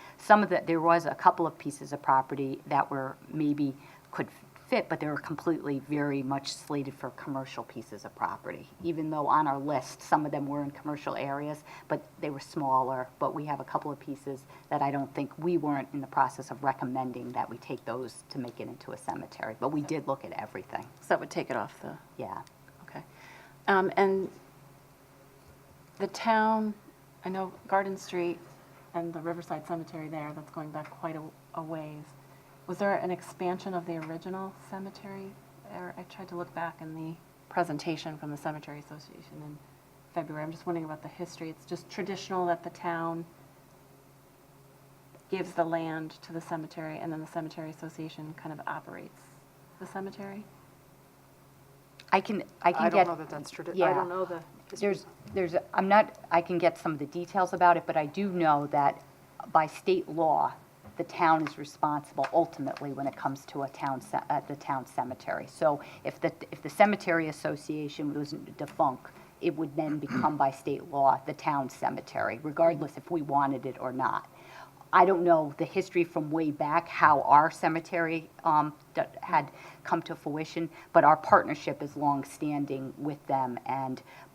Speaker 15: there was a couple of pieces of property that were maybe could fit, but they were completely very much slated for commercial pieces of property. Even though on our list, some of them were in commercial areas, but they were smaller. But we have a couple of pieces that I don't think we weren't in the process of recommending that we take those to make it into a cemetery. But we did look at everything.
Speaker 12: So that would take it off the...
Speaker 15: Yeah.
Speaker 12: Okay. And the town, I know Garden Street and the Riverside Cemetery there, that's going back quite a ways. Was there an expansion of the original cemetery? I tried to look back in the presentation from the Cemetery Association in February. I'm just wondering about the history. It's just traditional that the town gives the land to the cemetery, and then the Cemetery Association kind of operates the cemetery?
Speaker 15: I can
Speaker 2: I
Speaker 15: get.
Speaker 2: don't know that that's true.
Speaker 15: Yeah.
Speaker 2: I don't know the history.
Speaker 15: I can get some of the details about it, but I do know that by state law, the town is responsible ultimately when it comes to the town cemetery. So if the cemetery association was defunct, it would then become by state law the town cemetery, regardless if we wanted it or not. I don't know the history from way back, how our cemetery had come to fruition, but our partnership is long-standing with them.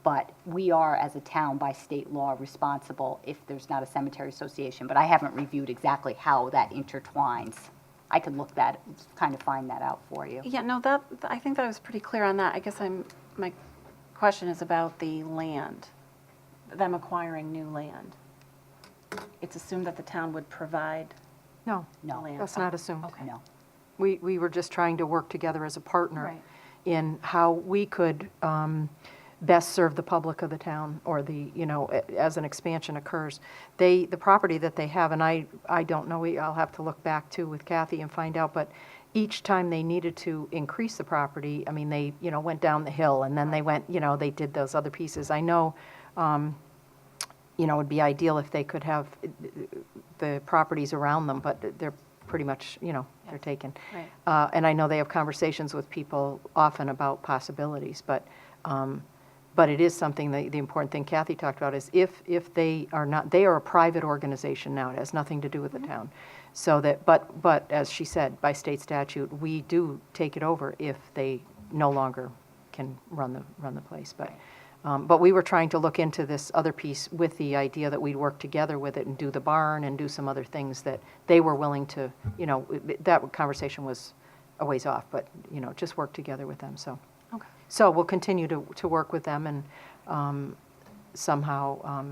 Speaker 15: But we are, as a town, by state law, responsible if there's not a cemetery association. But I haven't reviewed exactly how that intertwines. I could look that, kind of find that out for you.
Speaker 12: Yeah, no, I think that I was pretty clear on that. I guess my question is about the land, them acquiring new land. It's assumed that the town would provide
Speaker 2: No,
Speaker 15: No.
Speaker 12: land.
Speaker 2: that's not assumed.
Speaker 12: Okay.
Speaker 15: No.
Speaker 2: We were just trying to work together as a partner
Speaker 12: Right.
Speaker 2: in how we could best serve the public of the town, or as an expansion occurs. The property that they have, and I don't know, I'll have to look back too with Kathy and find out, but each time they needed to increase the property, I mean, they, went down the hill, and then they went, they did those other pieces. I know, it would be ideal if they could have the properties around them, but they're pretty much, they're taken.
Speaker 12: Right.
Speaker 2: And I know they have conversations with people often about possibilities, but it is something, the important thing Kathy talked about is if they are not, they are a private organization now, it has nothing to do with the town. So that, but as she said, by state statute, we do take it over if they no longer can run the place. But we were trying to look into this other piece with the idea that we'd work together with it and do the barn and do some other things that they were willing to, that conversation was a ways off, but, just work together with them, so.
Speaker 12: Okay.
Speaker 2: So we'll continue to work with them and somehow,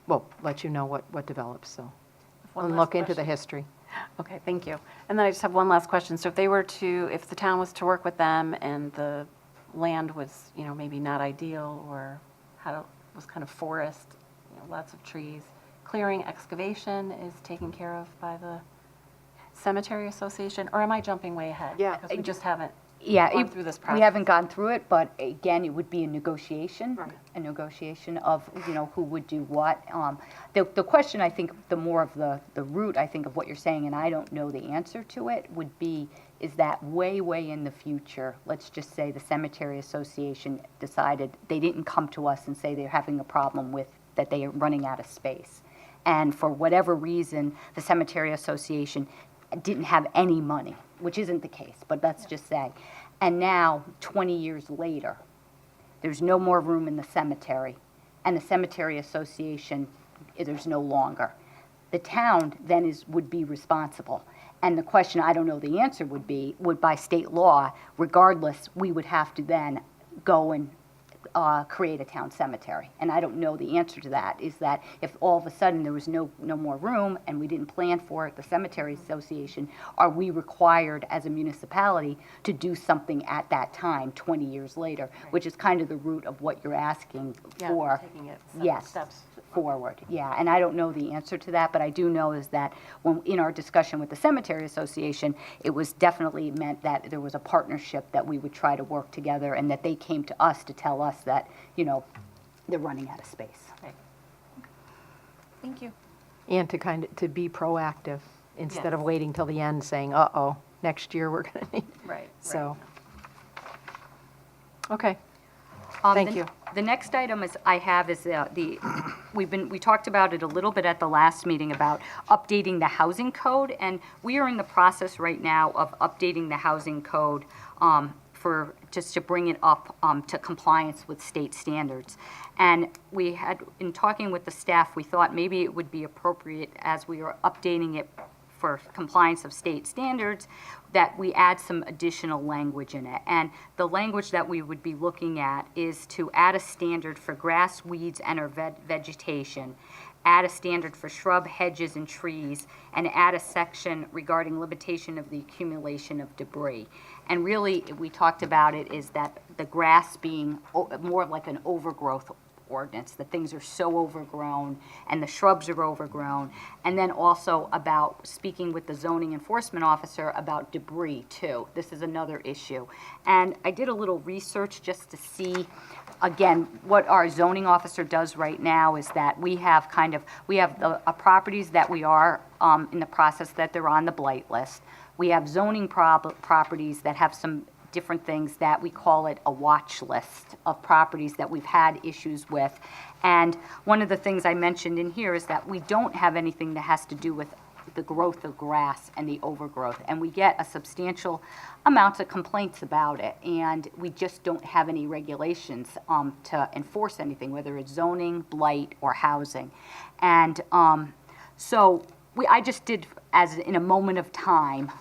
Speaker 2: we'll let you know what develops, so.
Speaker 12: One
Speaker 2: And
Speaker 12: last
Speaker 2: look into the
Speaker 12: question.
Speaker 2: history.
Speaker 12: Okay, thank you. And then I just have one last question. So if if the town was to work with them and the land was, maybe not ideal or was kind of forest, lots of trees, clearing excavation is taken care of by the cemetery association, or am I jumping way ahead?
Speaker 2: Yeah.
Speaker 12: Because we just haven't
Speaker 15: Yeah,
Speaker 12: gone through this process.
Speaker 15: we haven't gone through it, but again, it would be a negotiation.
Speaker 12: Right.
Speaker 15: A negotiation of, who would do what. The question, I think, the more of the root, I think, of what you're saying, and I don't know the answer to it, would be, is that way in the future, let's just say the cemetery association decided, they didn't come to us and say they're having a problem with, that they are running out of space. And for whatever reason, the cemetery association didn't have any money, which isn't the case, but let's just say. And now, 20 years later, there's no more room in the cemetery, and the cemetery association, there's no longer. The town then would be responsible. And the question, I don't know the answer, would by state law, regardless, we would have to then go and create a town cemetery. And I don't know the answer to that, is that if all of a sudden there was no more room and we didn't plan for it, the cemetery association, are we required as a municipality to do something at that time, 20 years later, which is kind of the root of what you're asking for.
Speaker 12: Taking it steps
Speaker 15: forward. Yeah, and I don't know the answer to that, but I do know is that when in our discussion with the cemetery association, it was definitely meant that there was a partnership that we would try to work together, and that they came to us to tell us that, they're running out of space.
Speaker 12: Right. Thank you.
Speaker 2: And to be proactive instead
Speaker 12: Yes.
Speaker 2: of waiting till the end saying, uh-oh, next year we're going to need.
Speaker 12: Right.
Speaker 2: So, okay.
Speaker 15: Thank
Speaker 2: Thank you.
Speaker 15: The next item we talked about it a little bit at the last meeting about updating the housing code, and we are in the process right now of updating the housing code just to bring it up to compliance with state standards. And we had, in talking with the staff, we thought maybe it would be appropriate, as we are updating it for compliance of state standards, that we add some additional language in it. And the language that we would be looking at is to add a standard for grass, weeds, and or vegetation, add a standard for shrub, hedges, and trees, and add a section regarding limitation of the accumulation of debris. And really, we talked about it is that the grass being more like an overgrowth ordinance, that things are so overgrown and the shrubs are overgrown. And then also about speaking with the zoning enforcement officer about debris too. This is another issue. And I did a little research just to see, again, what our zoning officer does right now is that we have the properties that we are in the process that they're on the blight list. We have zoning properties that have some different things that we call it a watch list of properties that we've had issues with. And one of the things I mentioned in here is that we don't have anything that has to do with the growth of grass and the overgrowth. And we get a substantial amounts of complaints about it. And we just don't have any regulations to enforce anything, whether it's zoning, blight, or housing. And I just did, as in a moment of time,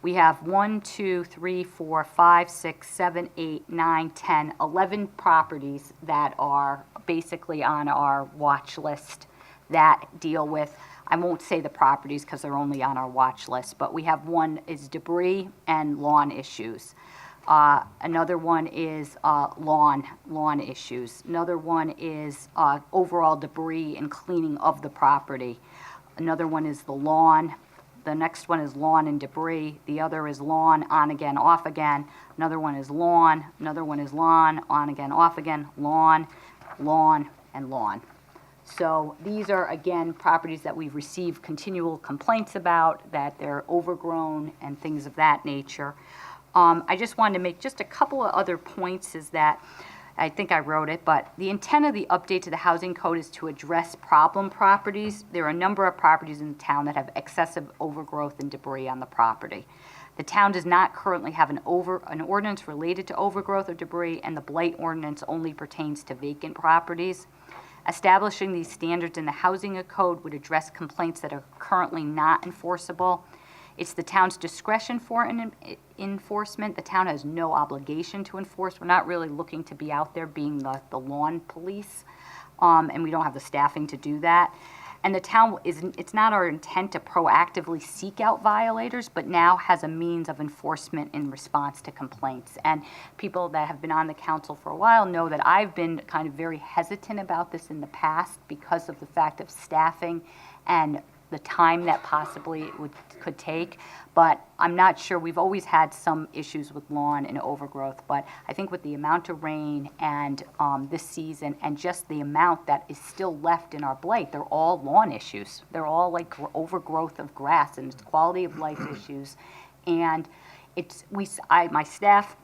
Speaker 15: we have 1, 2, 3, 4, 5, 6, 7, 8, 9, 10, 11 properties that are basically on our watch list that deal with, I won't say the properties because they're only on our watch list, but we have one is debris and lawn issues. Another one is lawn issues. Another one is overall debris and cleaning of the property. Another one is the lawn. The next one is lawn and debris. The other is lawn, on again, off again. Another one is lawn. Another one is lawn, on again, off again, lawn, lawn, and lawn. So these are, again, properties that we've received continual complaints about, that they're overgrown and things of that nature. I just wanted to make just a couple of other points is that, I think I wrote it, but the intent of the update to the housing code is to address problem properties. There are a number of properties in the town that have excessive overgrowth and debris on the property. The town does not currently have an ordinance related to overgrowth or debris, and the blight ordinance only pertains to vacant properties. Establishing these standards in the housing code would address complaints that are currently not enforceable. It's the town's discretion for enforcement. The town has no obligation to enforce. We're not really looking to be out there being the lawn police, and we don't have the staffing to do that. And the town it's not our intent to proactively seek out violators, but now has a means of enforcement in response to complaints. And people that have been on the council for a while know that I've been kind of very hesitant about this in the past because of the fact of staffing and the time that possibly it could take, but I'm not sure. We've always had some issues with lawn and overgrowth, but I think with the amount of rain and this season and just the amount that is still left in our blight, they're all lawn issues. They're all like overgrowth of grass and it's quality of life issues. And my staff,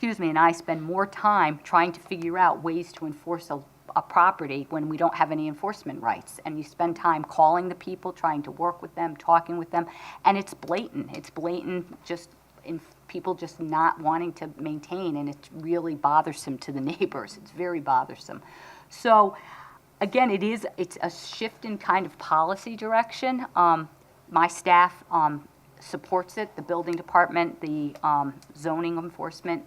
Speaker 15: and I spend more time trying to figure out ways to enforce a property when we don't have any enforcement rights. And you spend time calling the people, trying to work with them, talking with them, and it's blatant. It's blatant just in people just not wanting to maintain, and it's really bothersome to the neighbors. It's very bothersome. So again, it's a shift in kind of policy direction. My staff supports it. The building department, the zoning enforcement,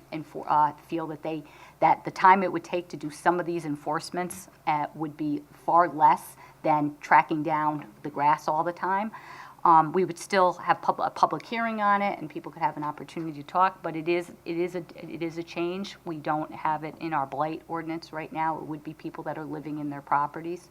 Speaker 15: feel that the time it would take to do some of these enforcements would be far less than tracking down the grass all the time. We would still have a public hearing on it, and people could have an opportunity to talk. But it is a change. We don't have it in our blight ordinance right now. It would be people that are living in their properties.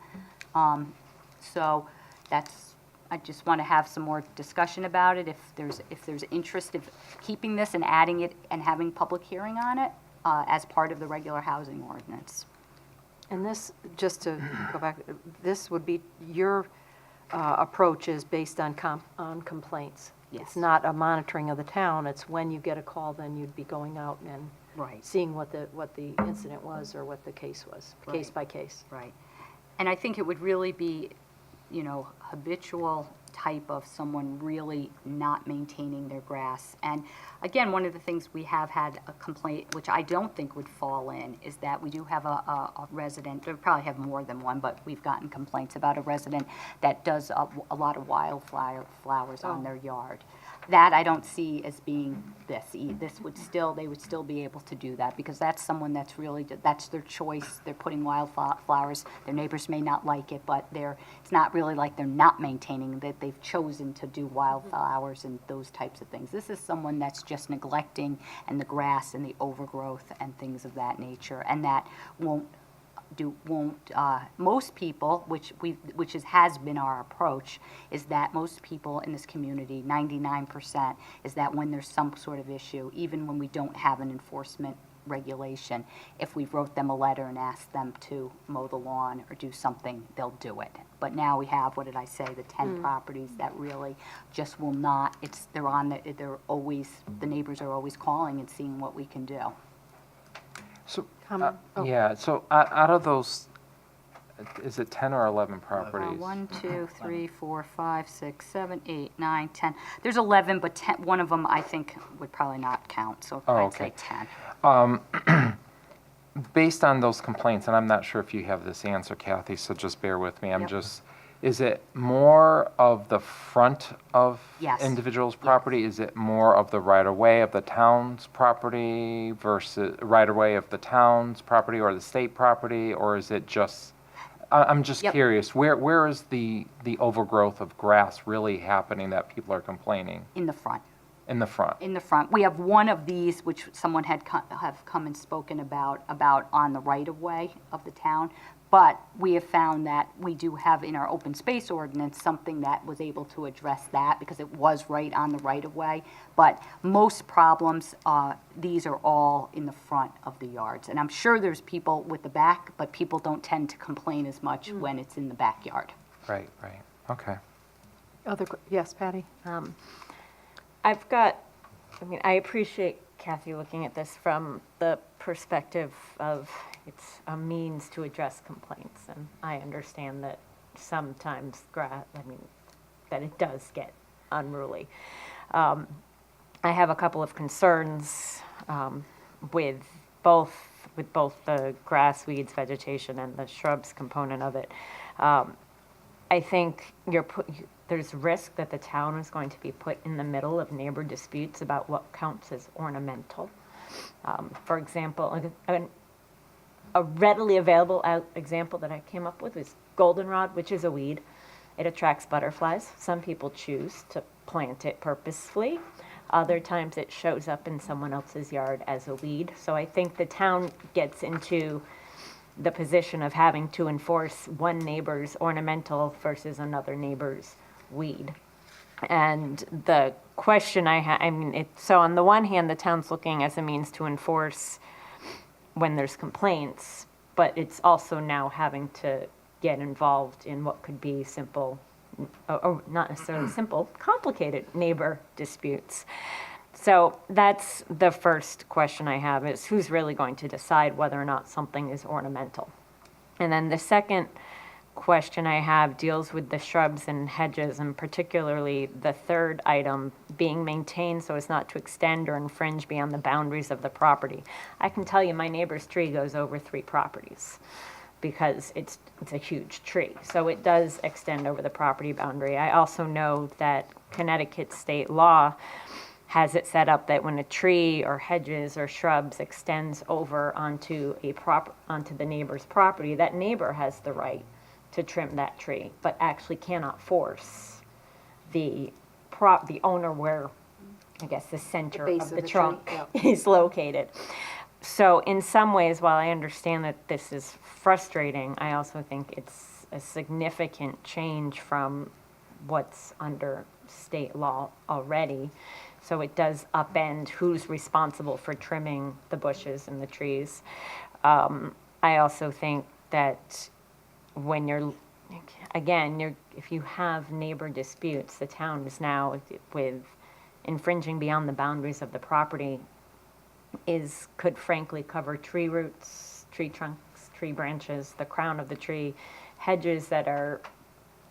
Speaker 15: So that's. I just want to have some more discussion about it. If there's interest in keeping this and adding it and having public hearing on it as part of the regular housing ordinance.
Speaker 2: And this, just to go back, this would be your approach is based on complaints.
Speaker 15: Yes.
Speaker 2: It's not a monitoring of the town. It's when you get a call, then you'd be going out and seeing what the incident was or what the case was, case by case.
Speaker 15: Right. And I think it would really be, habitual type of someone really not maintaining their grass. And again, one of the things we have had a complaint, which I don't think would fall in, is that we do have a resident, we probably have more than one, but we've gotten complaints about a resident that does a lot of wildflowers on their yard. That I don't see as being this. They would still be able to do that because that's someone that's really, that's their choice. They're putting wildflowers. Their neighbors may not like it, but it's not really like they're not maintaining, that they've chosen to do wildflowers and those types of things. This is someone that's just neglecting and the grass and the overgrowth and things of that nature, and that won't most people, has been our approach, is that most people in this community, 99%, is that when there's some sort of issue, even when we don't have an enforcement regulation, if we wrote them a letter and asked them to mow the lawn or do something, they'll do it. But now we have, what did I say, the 10 properties that really just will not, they're always, the neighbors are always calling and seeing what we can do.
Speaker 7: So,
Speaker 2: Comment?
Speaker 7: yeah, so out of those, is it 10 or 11 properties?
Speaker 15: 1, 2, 3, 4, 5, 6, 7, 8, 9, 10. There's 11, but 10, one of them I think would probably not count, so I'd say 10.
Speaker 7: Based on those complaints, and I'm not sure if you have this answer, Kathy, so just bear with me. Is it more of the front of
Speaker 15: Yes.
Speaker 7: individuals' property? Is it more of the right-of-way of the town's property versus right-of-way of the town's property or the state property? Or is it just, I'm just curious, where is the overgrowth of grass really happening that people are complaining?
Speaker 15: In the front.
Speaker 7: In the front?
Speaker 15: In the front. We have one of these, which someone have come and spoken about on the right-of-way of the town. But we have found that we do have in our open space ordinance something that was able to address that because it was right on the right-of-way. But most problems, these are all in the front of the yards. And I'm sure there's people with the back, but people don't tend to complain as much when it's in the backyard.
Speaker 7: Right, okay.
Speaker 2: Yes, Patty?
Speaker 11: I appreciate Kathy looking at this from the perspective of it's a means to address complaints, and I understand that sometimes that it does get unruly. I have a couple of concerns with both the grass, weeds, vegetation, and the shrubs component of it. I think there's risk that the town is going to be put in the middle of neighbor disputes about what counts as ornamental. For example, a readily available example that I came up with is goldenrod, which is a weed. It attracts butterflies. Some people choose to plant it purposefully. Other times it shows up in someone else's yard as a weed. So I think the town gets into the position of having to enforce one neighbor's ornamental versus another neighbor's weed. And the question so on the one hand, the town's looking as a means to enforce when there's complaints, but it's also now having to get involved in what could be simple, or not necessarily simple, complicated neighbor disputes. So that's the first question I have is who's really going to decide whether or not something is ornamental? And then the second question I have deals with the shrubs and hedges, and particularly the third item, being maintained so as not to extend or infringe beyond the boundaries of the property. I can tell you my neighbor's tree goes over 3 properties because it's a huge tree. So it does extend over the property boundary. I also know that Connecticut state law has it set up that when a tree or hedges or shrubs extends over onto the neighbor's property, that neighbor has the right to trim that tree, but actually cannot force the owner where, I guess, the center of the trunk is located. So in some ways, while I understand that this is frustrating, I also think it's a significant change from what's under state law already. So it does upend who's responsible for trimming the bushes and the trees. I also think that when if you have neighbor disputes, the town is now with infringing beyond the boundaries of the property could frankly cover tree roots, tree trunks, tree branches, the crown of the tree, hedges that are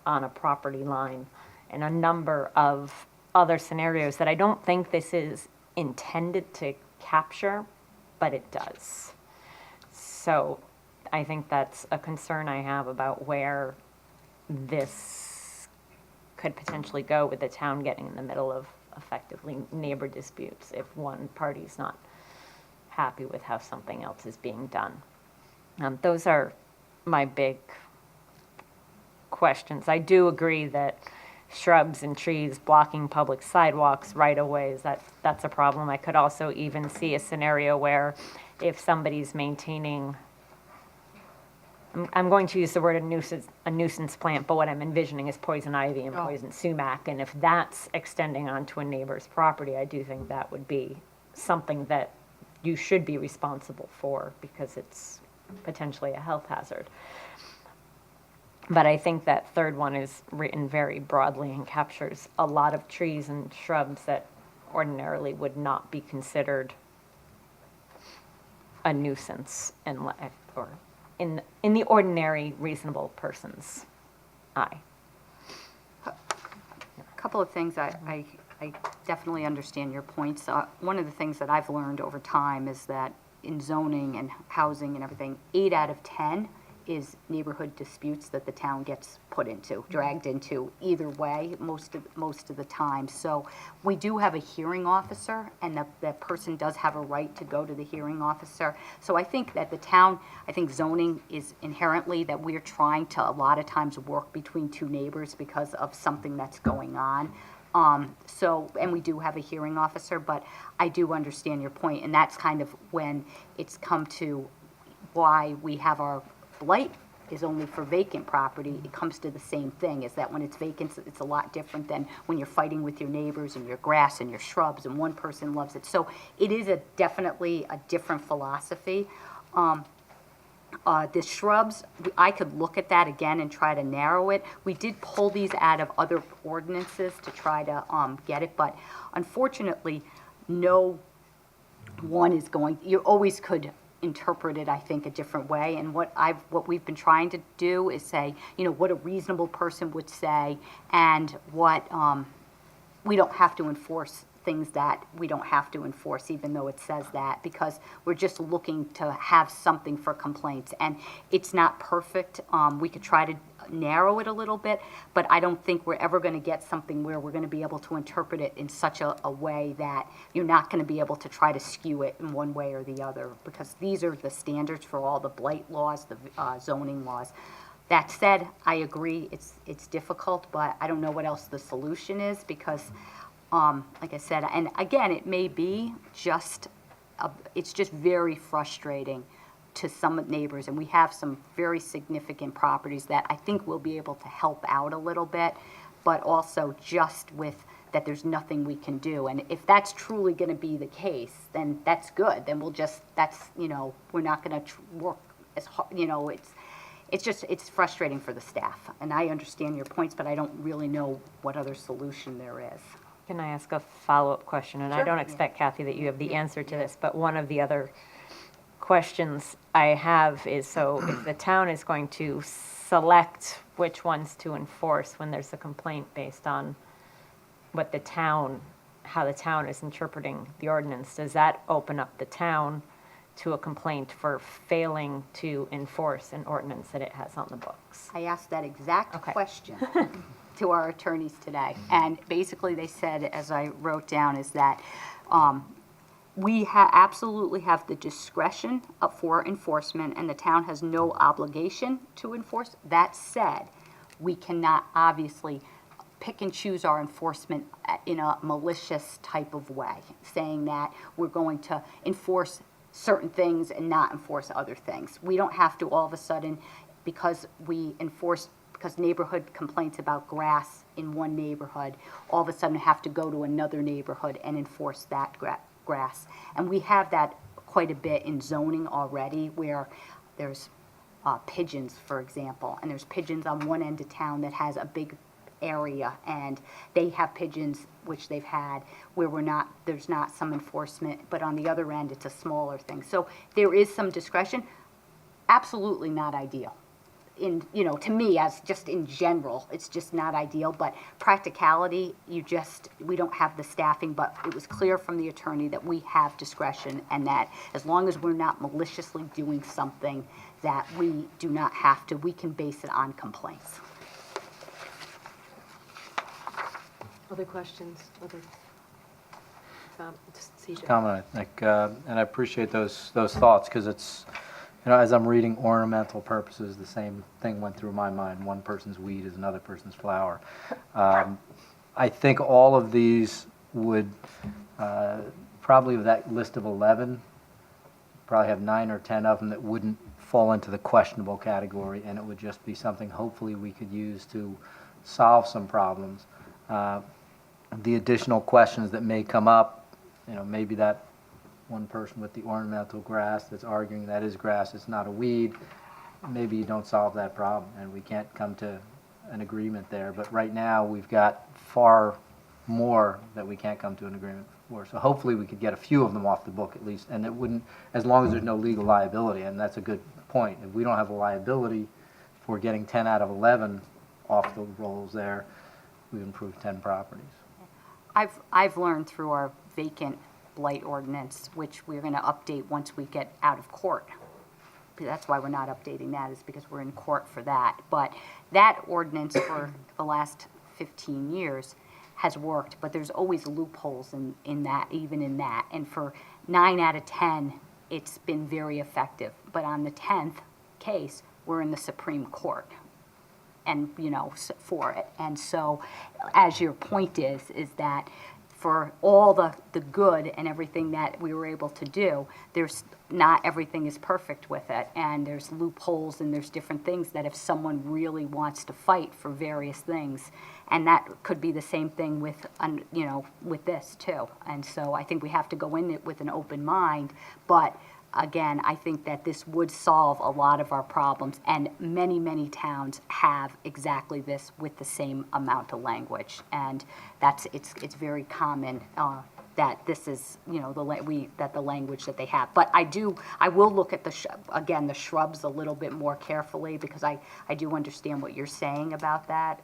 Speaker 11: on a property line, and a number of other scenarios that I don't think this is intended to capture, but it does. So I think that's a concern I have about where this could potentially go with the town getting in the middle of effectively neighbor disputes if one party's not happy with how something else is being done. Those are my big questions. I do agree that shrubs and trees blocking public sidewalks, right-of-ways, that's a problem. I could also even see a scenario where if somebody's maintaining I'm going to use the word a nuisance plant, but what I'm envisioning is poison ivy and
Speaker 12: Oh.
Speaker 11: poison sumac. And if that's extending onto a neighbor's property, I do think that would be something that you should be responsible for because it's potentially a health hazard. But I think that third one is written very broadly and captures a lot of trees and shrubs that ordinarily would not be considered a nuisance or in the ordinary reasonable person's eye.
Speaker 15: A couple of things, I definitely understand your points. One of the things that I've learned over time is that in zoning and housing and everything, 8 out of 10 is neighborhood disputes that the town gets put into, dragged into, either way, most of the time. So we do have a hearing officer, and that person does have a right to go to the hearing officer. So I think that the town, I think zoning is inherently that we're trying to a lot of times work between two neighbors because of something that's going on. And we do have a hearing officer, but I do understand your point, and that's kind of when it's come to why we have our blight is only for vacant property. It comes to the same thing, is that when it's vacant, it's a lot different than when you're fighting with your neighbors and your grass and your shrubs and one person loves it. So it is definitely a different philosophy. The shrubs, I could look at that again and try to narrow it. We did pull these out of other ordinances to try to get it, but unfortunately, no one is going, you always could interpret it, I think, a different way. And what we've been trying to do is say, what a reasonable person would say, and what we don't have to enforce things that we don't have to enforce, even though it says that, because we're just looking to have something for complaints. And it's not perfect. We could try to narrow it a little bit, but I don't think we're ever going to get something where we're going to be able to interpret it in such a way that you're not going to be able to try to skew it in one way or the other, because these are the standards for all the blight laws, the zoning laws. That said, I agree, it's difficult, but I don't know what else the solution is, because like I said, and again, it may be just, it's just very frustrating to some neighbors, and we have some very significant properties that I think we'll be able to help out a little bit, but also just with that there's nothing we can do. And if that's truly going to be the case, then that's good. Then we'll just, we're not going to work as hard, it's frustrating for the staff. And I understand your points, but I don't really know what other solution there is.
Speaker 11: Can I ask a follow-up question? And I
Speaker 15: Sure.
Speaker 11: don't expect, Kathy, that you have the answer to this, but one of the other questions I have is, so if the town is going to select which ones to enforce when there's a complaint based on how the town is interpreting the ordinance, does that open up the town to a complaint for failing to enforce an ordinance that it has on the books?
Speaker 15: I asked that exact question to our attorneys today. And basically they said, as I wrote down, is that we absolutely have the discretion for enforcement, and the town has no obligation to enforce. That said, we cannot obviously pick and choose our enforcement in a malicious type of way, saying that we're going to enforce certain things and not enforce other things. We don't have to all of a sudden, because neighborhood complaints about grass in one neighborhood, all of a sudden have to go to another neighborhood and enforce that grass. And we have that quite a bit in zoning already, where there's pigeons, for example, and there's pigeons on one end of town that has a big area, and they have pigeons, which they've had, where there's not some enforcement, but on the other end, it's a smaller thing. So there is some discretion. Absolutely not ideal. To me, as just in general, it's just not ideal, but practicality, we don't have the staffing, but it was clear from the attorney that we have discretion, and that as long as we're not maliciously doing something that we do not have to, we can base it on complaints.
Speaker 2: Other questions? CJ?
Speaker 6: Comment, and I appreciate those thoughts, because it's, as I'm reading ornamental purposes, the same thing went through my mind. One person's weed is another person's flower. I think all of these would, probably of that list of 11, probably have 9 or 10 of them that wouldn't fall into the questionable category, and it would just be something hopefully we could use to solve some problems. The additional questions that may come up, maybe that one person with the ornamental grass that's arguing that is grass, it's not a weed, maybe you don't solve that problem, and we can't come to an agreement there. But right now, we've got far more that we can't come to an agreement for. So hopefully we could get a few of them off the book at least, and it wouldn't, as long as there's no legal liability, and that's a good point. If we don't have a liability for getting 10 out of 11 off the rolls there, we've improved 10 properties.
Speaker 15: I've learned through our vacant blight ordinance, which we're going to update once we get out of court. That's why we're not updating that, is because we're in court for that. But that ordinance for the last 15 years has worked, but there's always loopholes in that, even in that. And for 9 out of 10, it's been very effective. But on the 10th case, we're in the Supreme Court, and for it. And so, as your point is that for all the good and everything that we were able to do, there's not everything is perfect with it, and there's loopholes and there's different things that if someone really wants to fight for various things, and that could be the same thing with with this too. And so I think we have to go in it with an open mind, but again, I think that this would solve a lot of our problems, and many that have exactly this with the same amount of language, and it's very common that this is the language that they have. But I will look at the shrubs a little bit more carefully, because I do understand what you're saying about that.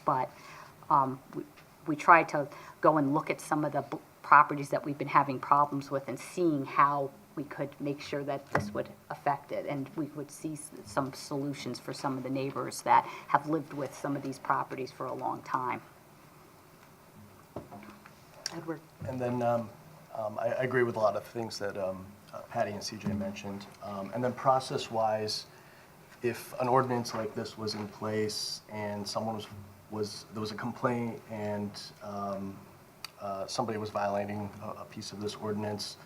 Speaker 15: But we try to go and look at some of the properties that we've been having problems with and seeing how we could make sure that this would affect it, and we would see some solutions for some of the neighbors that have lived with some of these properties for a long time.
Speaker 2: Edward.
Speaker 13: And then I agree with a lot of things that Patty and CJ mentioned. And then process-wise, if an ordinance like this was in place and someone there was a complaint and somebody was violating a piece of this ordinance,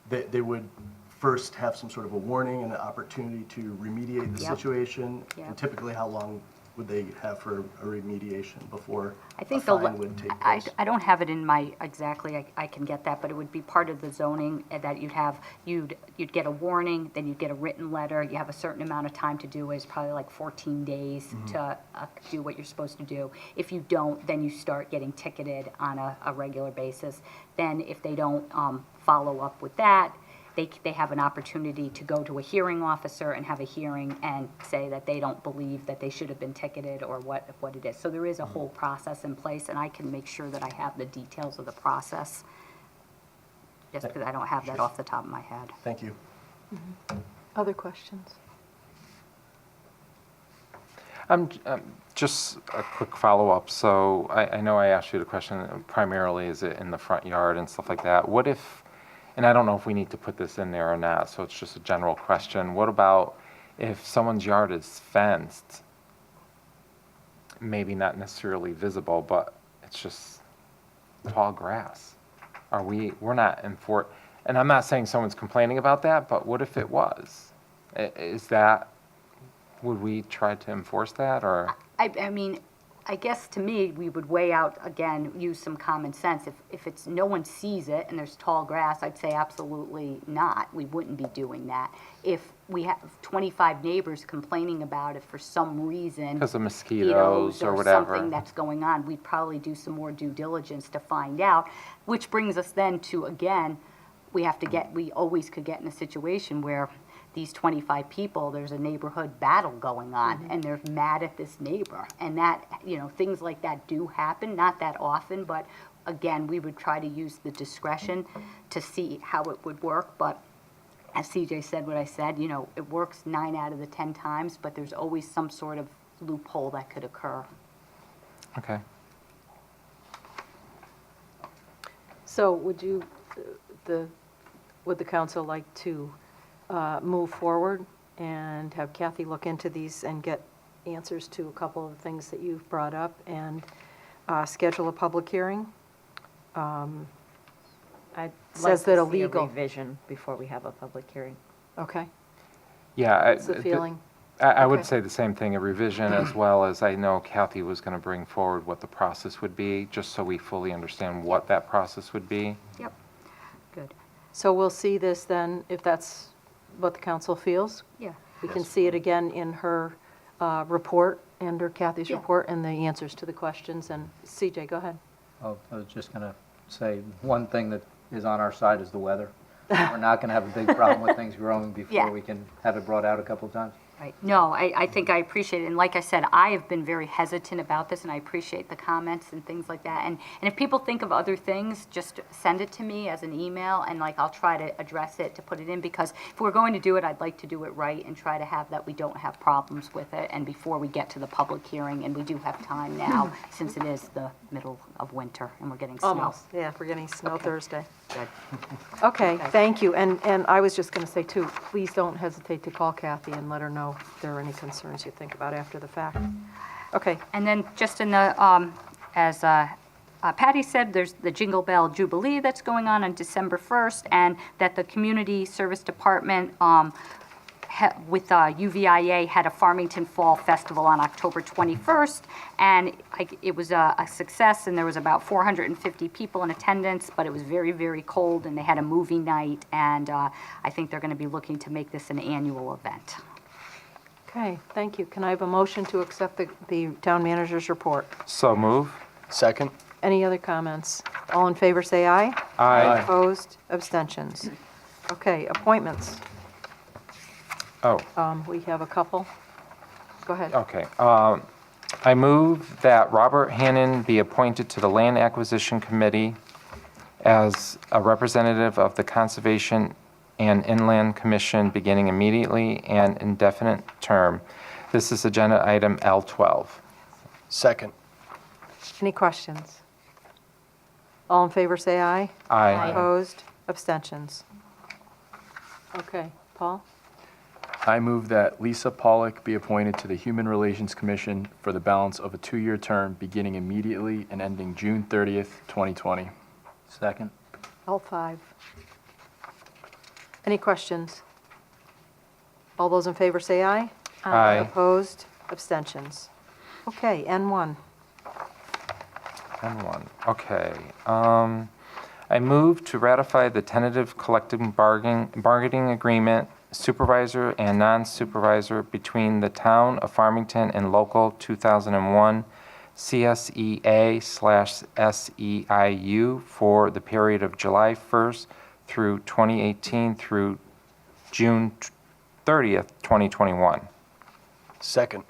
Speaker 13: they would first have some sort of a warning and an opportunity to remediate the situation. And typically, how long would they have for a remediation before a fine would take place?
Speaker 15: I don't have it in my exactly. I can get that, but it would be part of the zoning that you'd get a warning, then you'd get a written letter. You have a certain amount of time to do it. It's probably like 14 days to do what you're supposed to do. If you don't, then you start getting ticketed on a regular basis. Then if they don't follow up with that, they have an opportunity to go to a hearing officer and have a hearing and say that they don't believe that they should have been ticketed or what it is. So there is a whole process in place, and I can make sure that I have the details of the process, just because I don't have that off the top of my head.
Speaker 13: Thank you.
Speaker 2: Other questions?
Speaker 7: Just a quick follow-up. So I know I asked you the question primarily, is it in the front yard and stuff like that? What if, and I don't know if we need to put this in there or not, so it's just a general question. What about if someone's yard is fenced, maybe not necessarily visible, but it's just tall grass? We're not and I'm not saying someone's complaining about that, but what if it was? Would we try to enforce that, or?
Speaker 15: I mean, I guess to me, we would weigh out, again, use some common sense. If it's no one sees it and there's tall grass, I'd say absolutely not. We wouldn't be doing that. If we have 25 neighbors complaining about it for some reason,
Speaker 7: because of mosquitoes or whatever,
Speaker 15: something that's going on, we'd probably do some more due diligence to find out, which brings us then to, again, we always could get in a situation where these 25 people, there's a neighborhood battle going on, and they're mad at this neighbor. And that, things like that do happen, not that often, but again, we would try to use the discretion to see how it would work. But as CJ said what I said, it works 9 out of the 10 times, but there's always some sort of loophole that could occur.
Speaker 7: Okay.
Speaker 2: So would the council like to move forward and have Kathy look into these and get answers to a couple of things that you've brought up and schedule a public hearing? I'd says that
Speaker 11: Like to see a
Speaker 2: illegal.
Speaker 11: revision before we have a public hearing.
Speaker 2: Okay,
Speaker 7: Yeah.
Speaker 2: what's the feeling?
Speaker 7: I would
Speaker 2: Okay.
Speaker 7: say the same thing, a revision, as well as I know Kathy was going to bring forward what the process would be, just so we fully understand what that process would be.
Speaker 15: Yep. Good.
Speaker 2: So we'll see this then, if that's what the council feels?
Speaker 15: Yeah.
Speaker 2: We can see it again in her report, and/or Kathy's
Speaker 15: Yeah.
Speaker 2: report, and the answers to the questions. And CJ, go ahead.
Speaker 6: Oh, I was just going to say, one thing that is on our side is the weather. We're not going to have a big problem with things growing
Speaker 15: Yeah.
Speaker 6: before we can have it brought out a couple of times.
Speaker 15: Right. No, I think I appreciate it. And like I said, I have been very hesitant about this, and I appreciate the comments and things like that. And if people think of other things, just send it to me as an email, and like I'll try to address it, to put it in, because if we're going to do it, I'd like to do it right and try to have that we don't have problems with it, and before we get to the public hearing, and we do have time now, since it is the middle of winter and we're getting snow.
Speaker 2: Almost, yeah, we're getting snow
Speaker 15: Okay.
Speaker 2: Thursday.
Speaker 15: Good.
Speaker 2: Okay, thank you. And I was just going to say, too, please don't hesitate to call Kathy and let her know if there are any concerns you think about after the fact. Okay,
Speaker 15: And then just in the, as Patty said, there's the Jingle Bell Jubilee that's going on December 1st, and that the Community Service Department with UVIA had a Farmington Fall Festival on October 21st, and it was a success, and there was about 450 people in attendance, but it was very, very cold, and they had a movie night, and I think they're going to be looking to make this an annual event.
Speaker 2: okay, thank you. Can I have a motion to accept the town manager's report?
Speaker 7: So move.
Speaker 13: Second?
Speaker 2: Any other comments? All in favor, say aye.
Speaker 7: Aye.
Speaker 2: Opposed, abstentions. Okay, appointments.
Speaker 7: Oh.
Speaker 2: We have a couple. Go ahead.
Speaker 7: Okay. I move that Robert Hannon be appointed to the Land Acquisition Committee as a representative of the Conservation and Inland Commission beginning immediately and indefinite term. This is agenda item L12.
Speaker 13: Second?
Speaker 2: Any questions? All in favor, say aye.
Speaker 7: Aye.
Speaker 2: Opposed, abstentions. Okay, Paul?
Speaker 14: I move that Lisa Pollock be appointed to the Human Relations Commission for the balance of a 2-year term beginning immediately and ending June 30th, 2020.
Speaker 6: Second?
Speaker 2: L5. Any questions? All those in favor say aye.
Speaker 7: Aye.
Speaker 2: Opposed, abstentions. Okay, N1.
Speaker 7: N1. Okay. I move to ratify the tentative collective bargaining agreement, supervisor and non-supervisor, between the Town of Farmington and Local 2001 CSEA/SEIU for the period of July 1st through 2018 through June 30th, 2021.
Speaker 13: Second?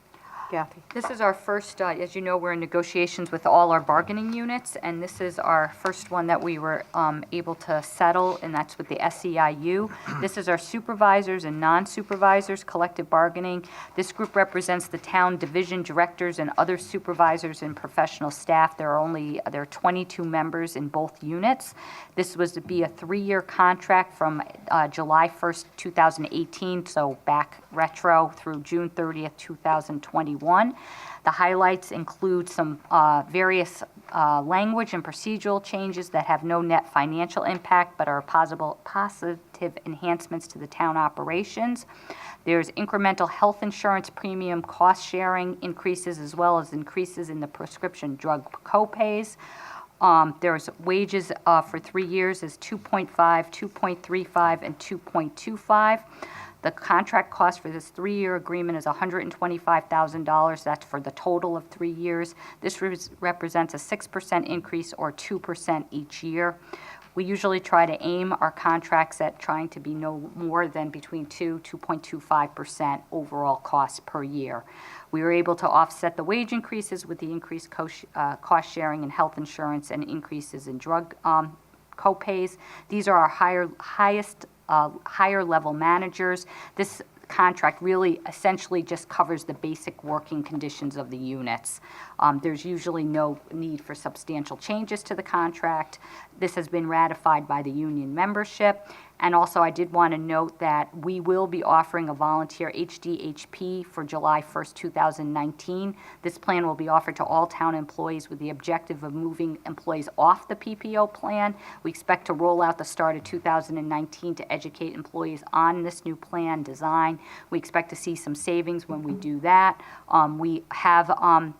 Speaker 2: Kathy?
Speaker 15: This is our first, as you know, we're in negotiations with all our bargaining units, and this is our first one that we were able to settle, and that's with the SEIU. This is our supervisors and non-supervisors collective bargaining. This group represents the town division directors and other supervisors and professional staff. There are 22 members in both units. This was to be a 3-year contract from July 1st, 2018, so back retro through June 30th, 2021. The highlights include some various language and procedural changes that have no net financial impact but are positive enhancements to the town operations. There's incremental health insurance premium cost sharing increases, as well as increases in the prescription drug copays. There's wages for 3 years is 2.5, 2.35, and 2.25. The contract cost for this 3-year agreement is $125,000. That's for the total of 3 years. This represents a 6% increase or 2% each year. We usually try to aim our contracts at trying to be no more than between 2.25% overall cost per year. We were able to offset the wage increases with the increased cost sharing and health insurance and increases in drug copays. These are our higher level managers. This contract really essentially just covers the basic working conditions of the units. There's usually no need for substantial changes to the contract. This has been ratified by the union membership. And also, I did want to note that we will be offering a volunteer HDHP for July 1st, 2019. This plan will be offered to all town employees with the objective of moving employees off the PPO plan. We expect to roll out the start of 2019 to educate employees on this new plan design. We expect to see some savings when we do that. We have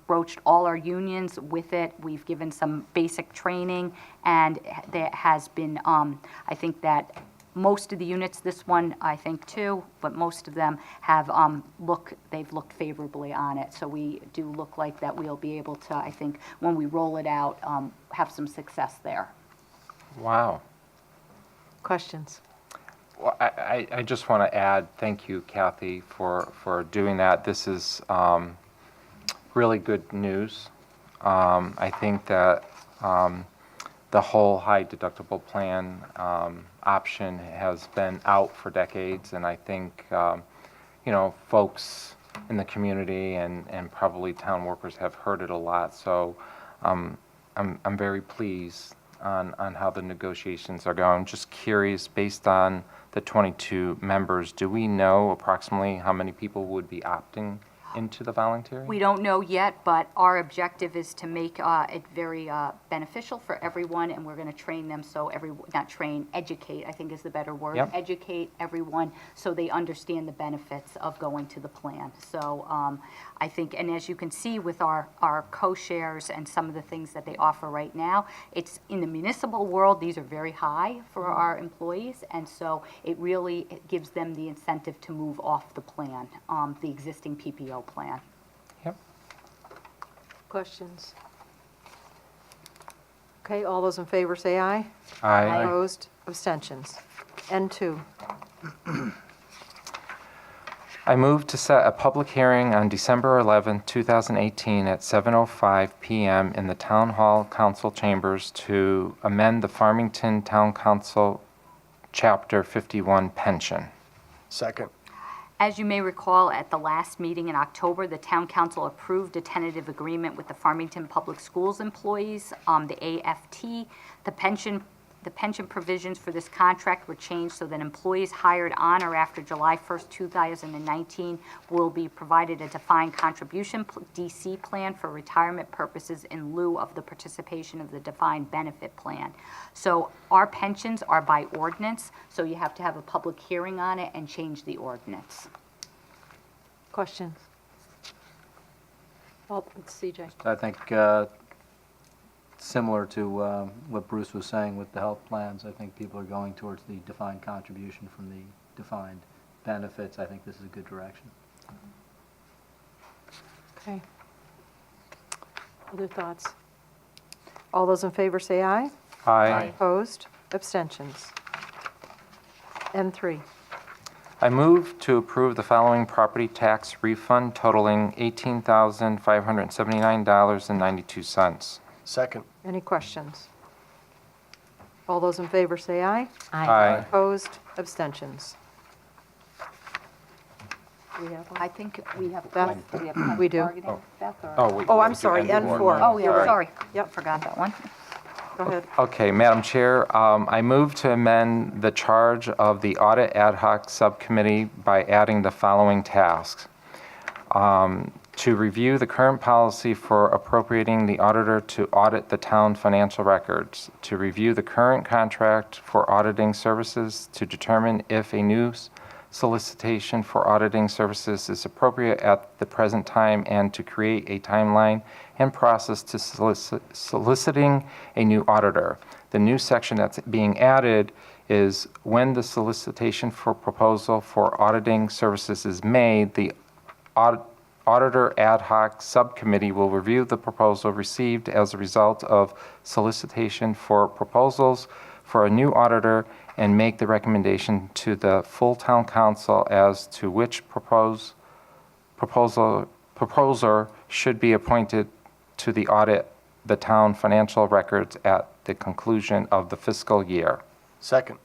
Speaker 15: broached all our unions with it. We've given some basic training, and there has been, I think that most of the units, this one, I think too, but most of them have they've looked favorably on it. So we do look like that we'll be able to, I think, when we roll it out, have some success there.
Speaker 7: Wow.
Speaker 2: Questions?
Speaker 7: Well, I just want to add, thank you, Kathy, for doing that. This is really good news. I think that the whole high deductible plan option has been out for decades, and I think folks in the community and probably town workers have heard it a lot. So I'm very pleased on how the negotiations are going. Just curious, based on the 22 members, do we know approximately how many people would be opting into the voluntary?
Speaker 15: We don't know yet, but our objective is to make it very beneficial for everyone, and we're going to train them so educate, I think is the better word.
Speaker 7: Yep.
Speaker 15: Educate everyone so they understand the benefits of going to the plan. So I think, and as you can see with our co-shares and some of the things that they offer right now, it's in the municipal world, these are very high for our employees, and so it gives them the incentive to move off the plan, the existing PPO plan.
Speaker 7: Yep.
Speaker 2: Questions? Okay, all those in favor say aye.
Speaker 7: Aye.
Speaker 2: Opposed? Abstentions? N2.
Speaker 7: I move to set a public hearing on December 11, 2018 at 7:05 p.m. in the Town Hall Council Chambers to amend the Farmington Town Council Chapter 51 pension.
Speaker 13: Second.
Speaker 15: As you may recall, at the last meeting in October, the Town Council approved a tentative agreement with the Farmington Public Schools employees, the AFT. The pension provisions for this contract were changed so that employees hired on or after July 1st, 2019 will be provided a defined contribution DC plan for retirement purposes in lieu of the participation of the defined benefit plan. So our pensions are by ordinance, so you have to have a public hearing on it and change the ordinance.
Speaker 2: Questions? Well, CJ.
Speaker 6: I think similar to what Bruce was saying with the health plans, I think people are going towards the defined contribution from the defined benefits. I think this is a good direction.
Speaker 2: Okay. Other thoughts? All those in favor say aye.
Speaker 7: Aye.
Speaker 2: Opposed? Abstentions? N3.
Speaker 7: I move to approve the following property tax refund totaling $18,579.92.
Speaker 13: Second.
Speaker 2: Any questions? All those in favor say aye.
Speaker 7: Aye.
Speaker 2: Opposed? Abstentions? Do we have one?
Speaker 15: I think we have.
Speaker 2: Beth?
Speaker 15: Do we have
Speaker 2: We do.
Speaker 15: bargaining, Beth, or?
Speaker 2: Oh, I'm sorry, N4.
Speaker 15: Oh, yeah, sorry.
Speaker 2: Yep.
Speaker 15: Forgot that one.
Speaker 2: Go ahead.
Speaker 7: Okay, Madam Chair, I move to amend the charge of the Audit Ad Hoc Subcommittee by adding the following tasks. To review the current policy for appropriating the auditor to audit the town financial records, to review the current contract for auditing services, to determine if a new solicitation for auditing services is appropriate at the present time, and to create a timeline and process to soliciting a new auditor. The new section that's being added is when the solicitation for proposal for auditing services is made, the Auditor Ad Hoc Subcommittee will review the proposal received as a result of solicitation for proposals for a new auditor and make the recommendation to the full town council as to which proposer should be appointed to the audit the town financial records at the conclusion of the fiscal year.
Speaker 13: Second.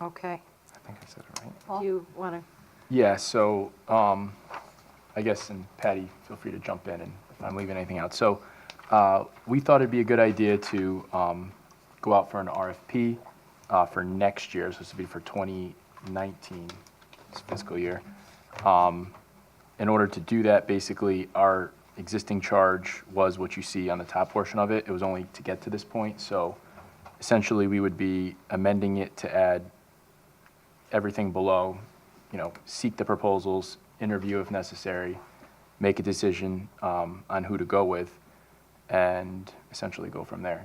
Speaker 2: Okay.
Speaker 7: I think I said it right.
Speaker 2: Do you want to
Speaker 14: Yeah, so I guess, and Patty, feel free to jump in and if I'm leaving anything out. So we thought it'd be a good idea to go out for an RFP for next year. So this would be for 2019 fiscal year. In order to do that, basically, our existing charge was what you see on the top portion of it. It was only to get to this point. So essentially, we would be amending it to add everything below, seek the proposals, interview if necessary, make a decision on who to go with, and essentially go from there.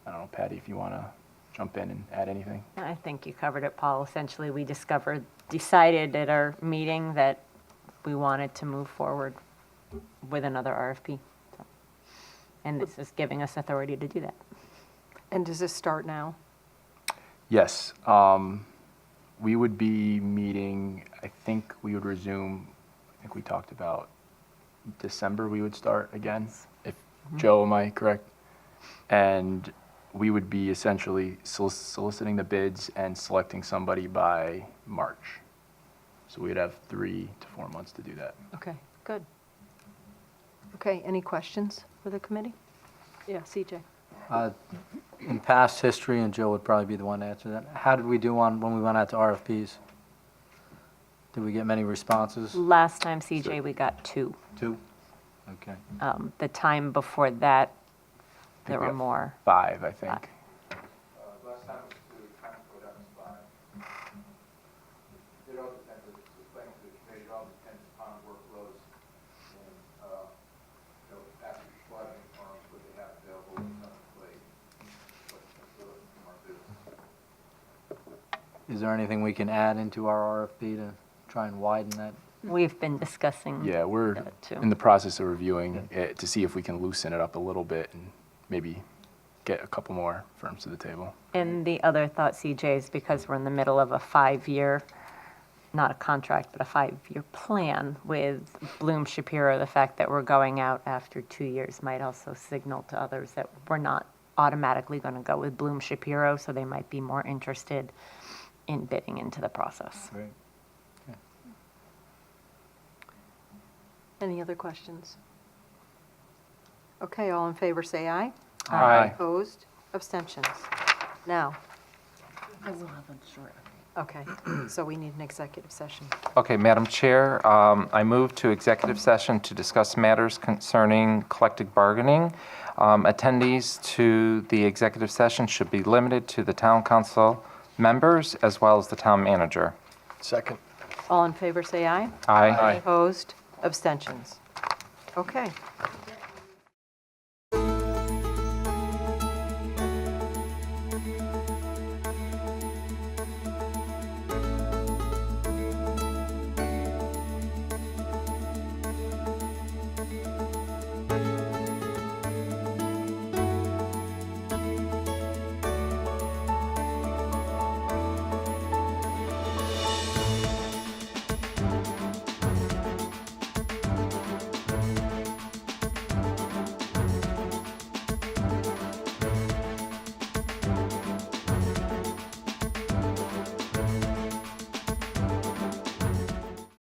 Speaker 14: I don't know, Patty, if you want to jump in and add anything.
Speaker 11: I think you covered it, Paul. Essentially, we decided at our meeting that we wanted to move forward with another RFP. And this is giving us authority to do that.
Speaker 2: And does this start now?
Speaker 14: Yes. We would be meeting, I think we would resume, I think we talked about December we would start again. If Joe, am I correct? And we would be essentially soliciting the bids and selecting somebody by March. So we'd have 3 to 4 months to do that.
Speaker 2: Okay, good. Okay, any questions for the committee? Yeah, CJ.
Speaker 6: In past history, and Joe would probably be the one to answer that, how did we do when we went out to RFPs? Did we get many responses?
Speaker 11: Last time, CJ, we got 2.
Speaker 6: 2? Okay.
Speaker 11: The time before that, there were more.
Speaker 14: 5, I think.
Speaker 5: Last time was to kind of go down to 5. It all depends, explaining to the committee, it all depends upon workloads and, after flooding farms, what they have available in the plate, what's facilities from our business.
Speaker 6: Is there anything we can add into our RFP to try and widen that?
Speaker 11: We've been discussing.
Speaker 14: Yeah, we're
Speaker 11: that too.
Speaker 14: in the process of reviewing it to see if we can loosen it up a little bit and maybe get a couple more firms to the table.
Speaker 11: And the other thought, CJ, is because we're in the middle of a 5-year, not a contract, but a 5-year plan with Bloom Shapiro, the fact that we're going out after 2 years might also signal to others that we're not automatically going to go with Bloom Shapiro, so they might be more interested in bidding into the process.
Speaker 6: Great.
Speaker 2: Any other questions? Okay, all in favor, say aye.
Speaker 14: Aye.
Speaker 2: Opposed? Abstentions? Now,
Speaker 12: I will have a short.
Speaker 2: okay, so we need an executive session.
Speaker 7: Okay, Madam Chair, I move to executive session to discuss matters concerning collective bargaining. Attendees to the executive session should be limited to the town council members as well as the town manager.
Speaker 13: Second.
Speaker 2: All in favor, say aye.
Speaker 7: Aye.
Speaker 2: Opposed? Abstentions? Okay.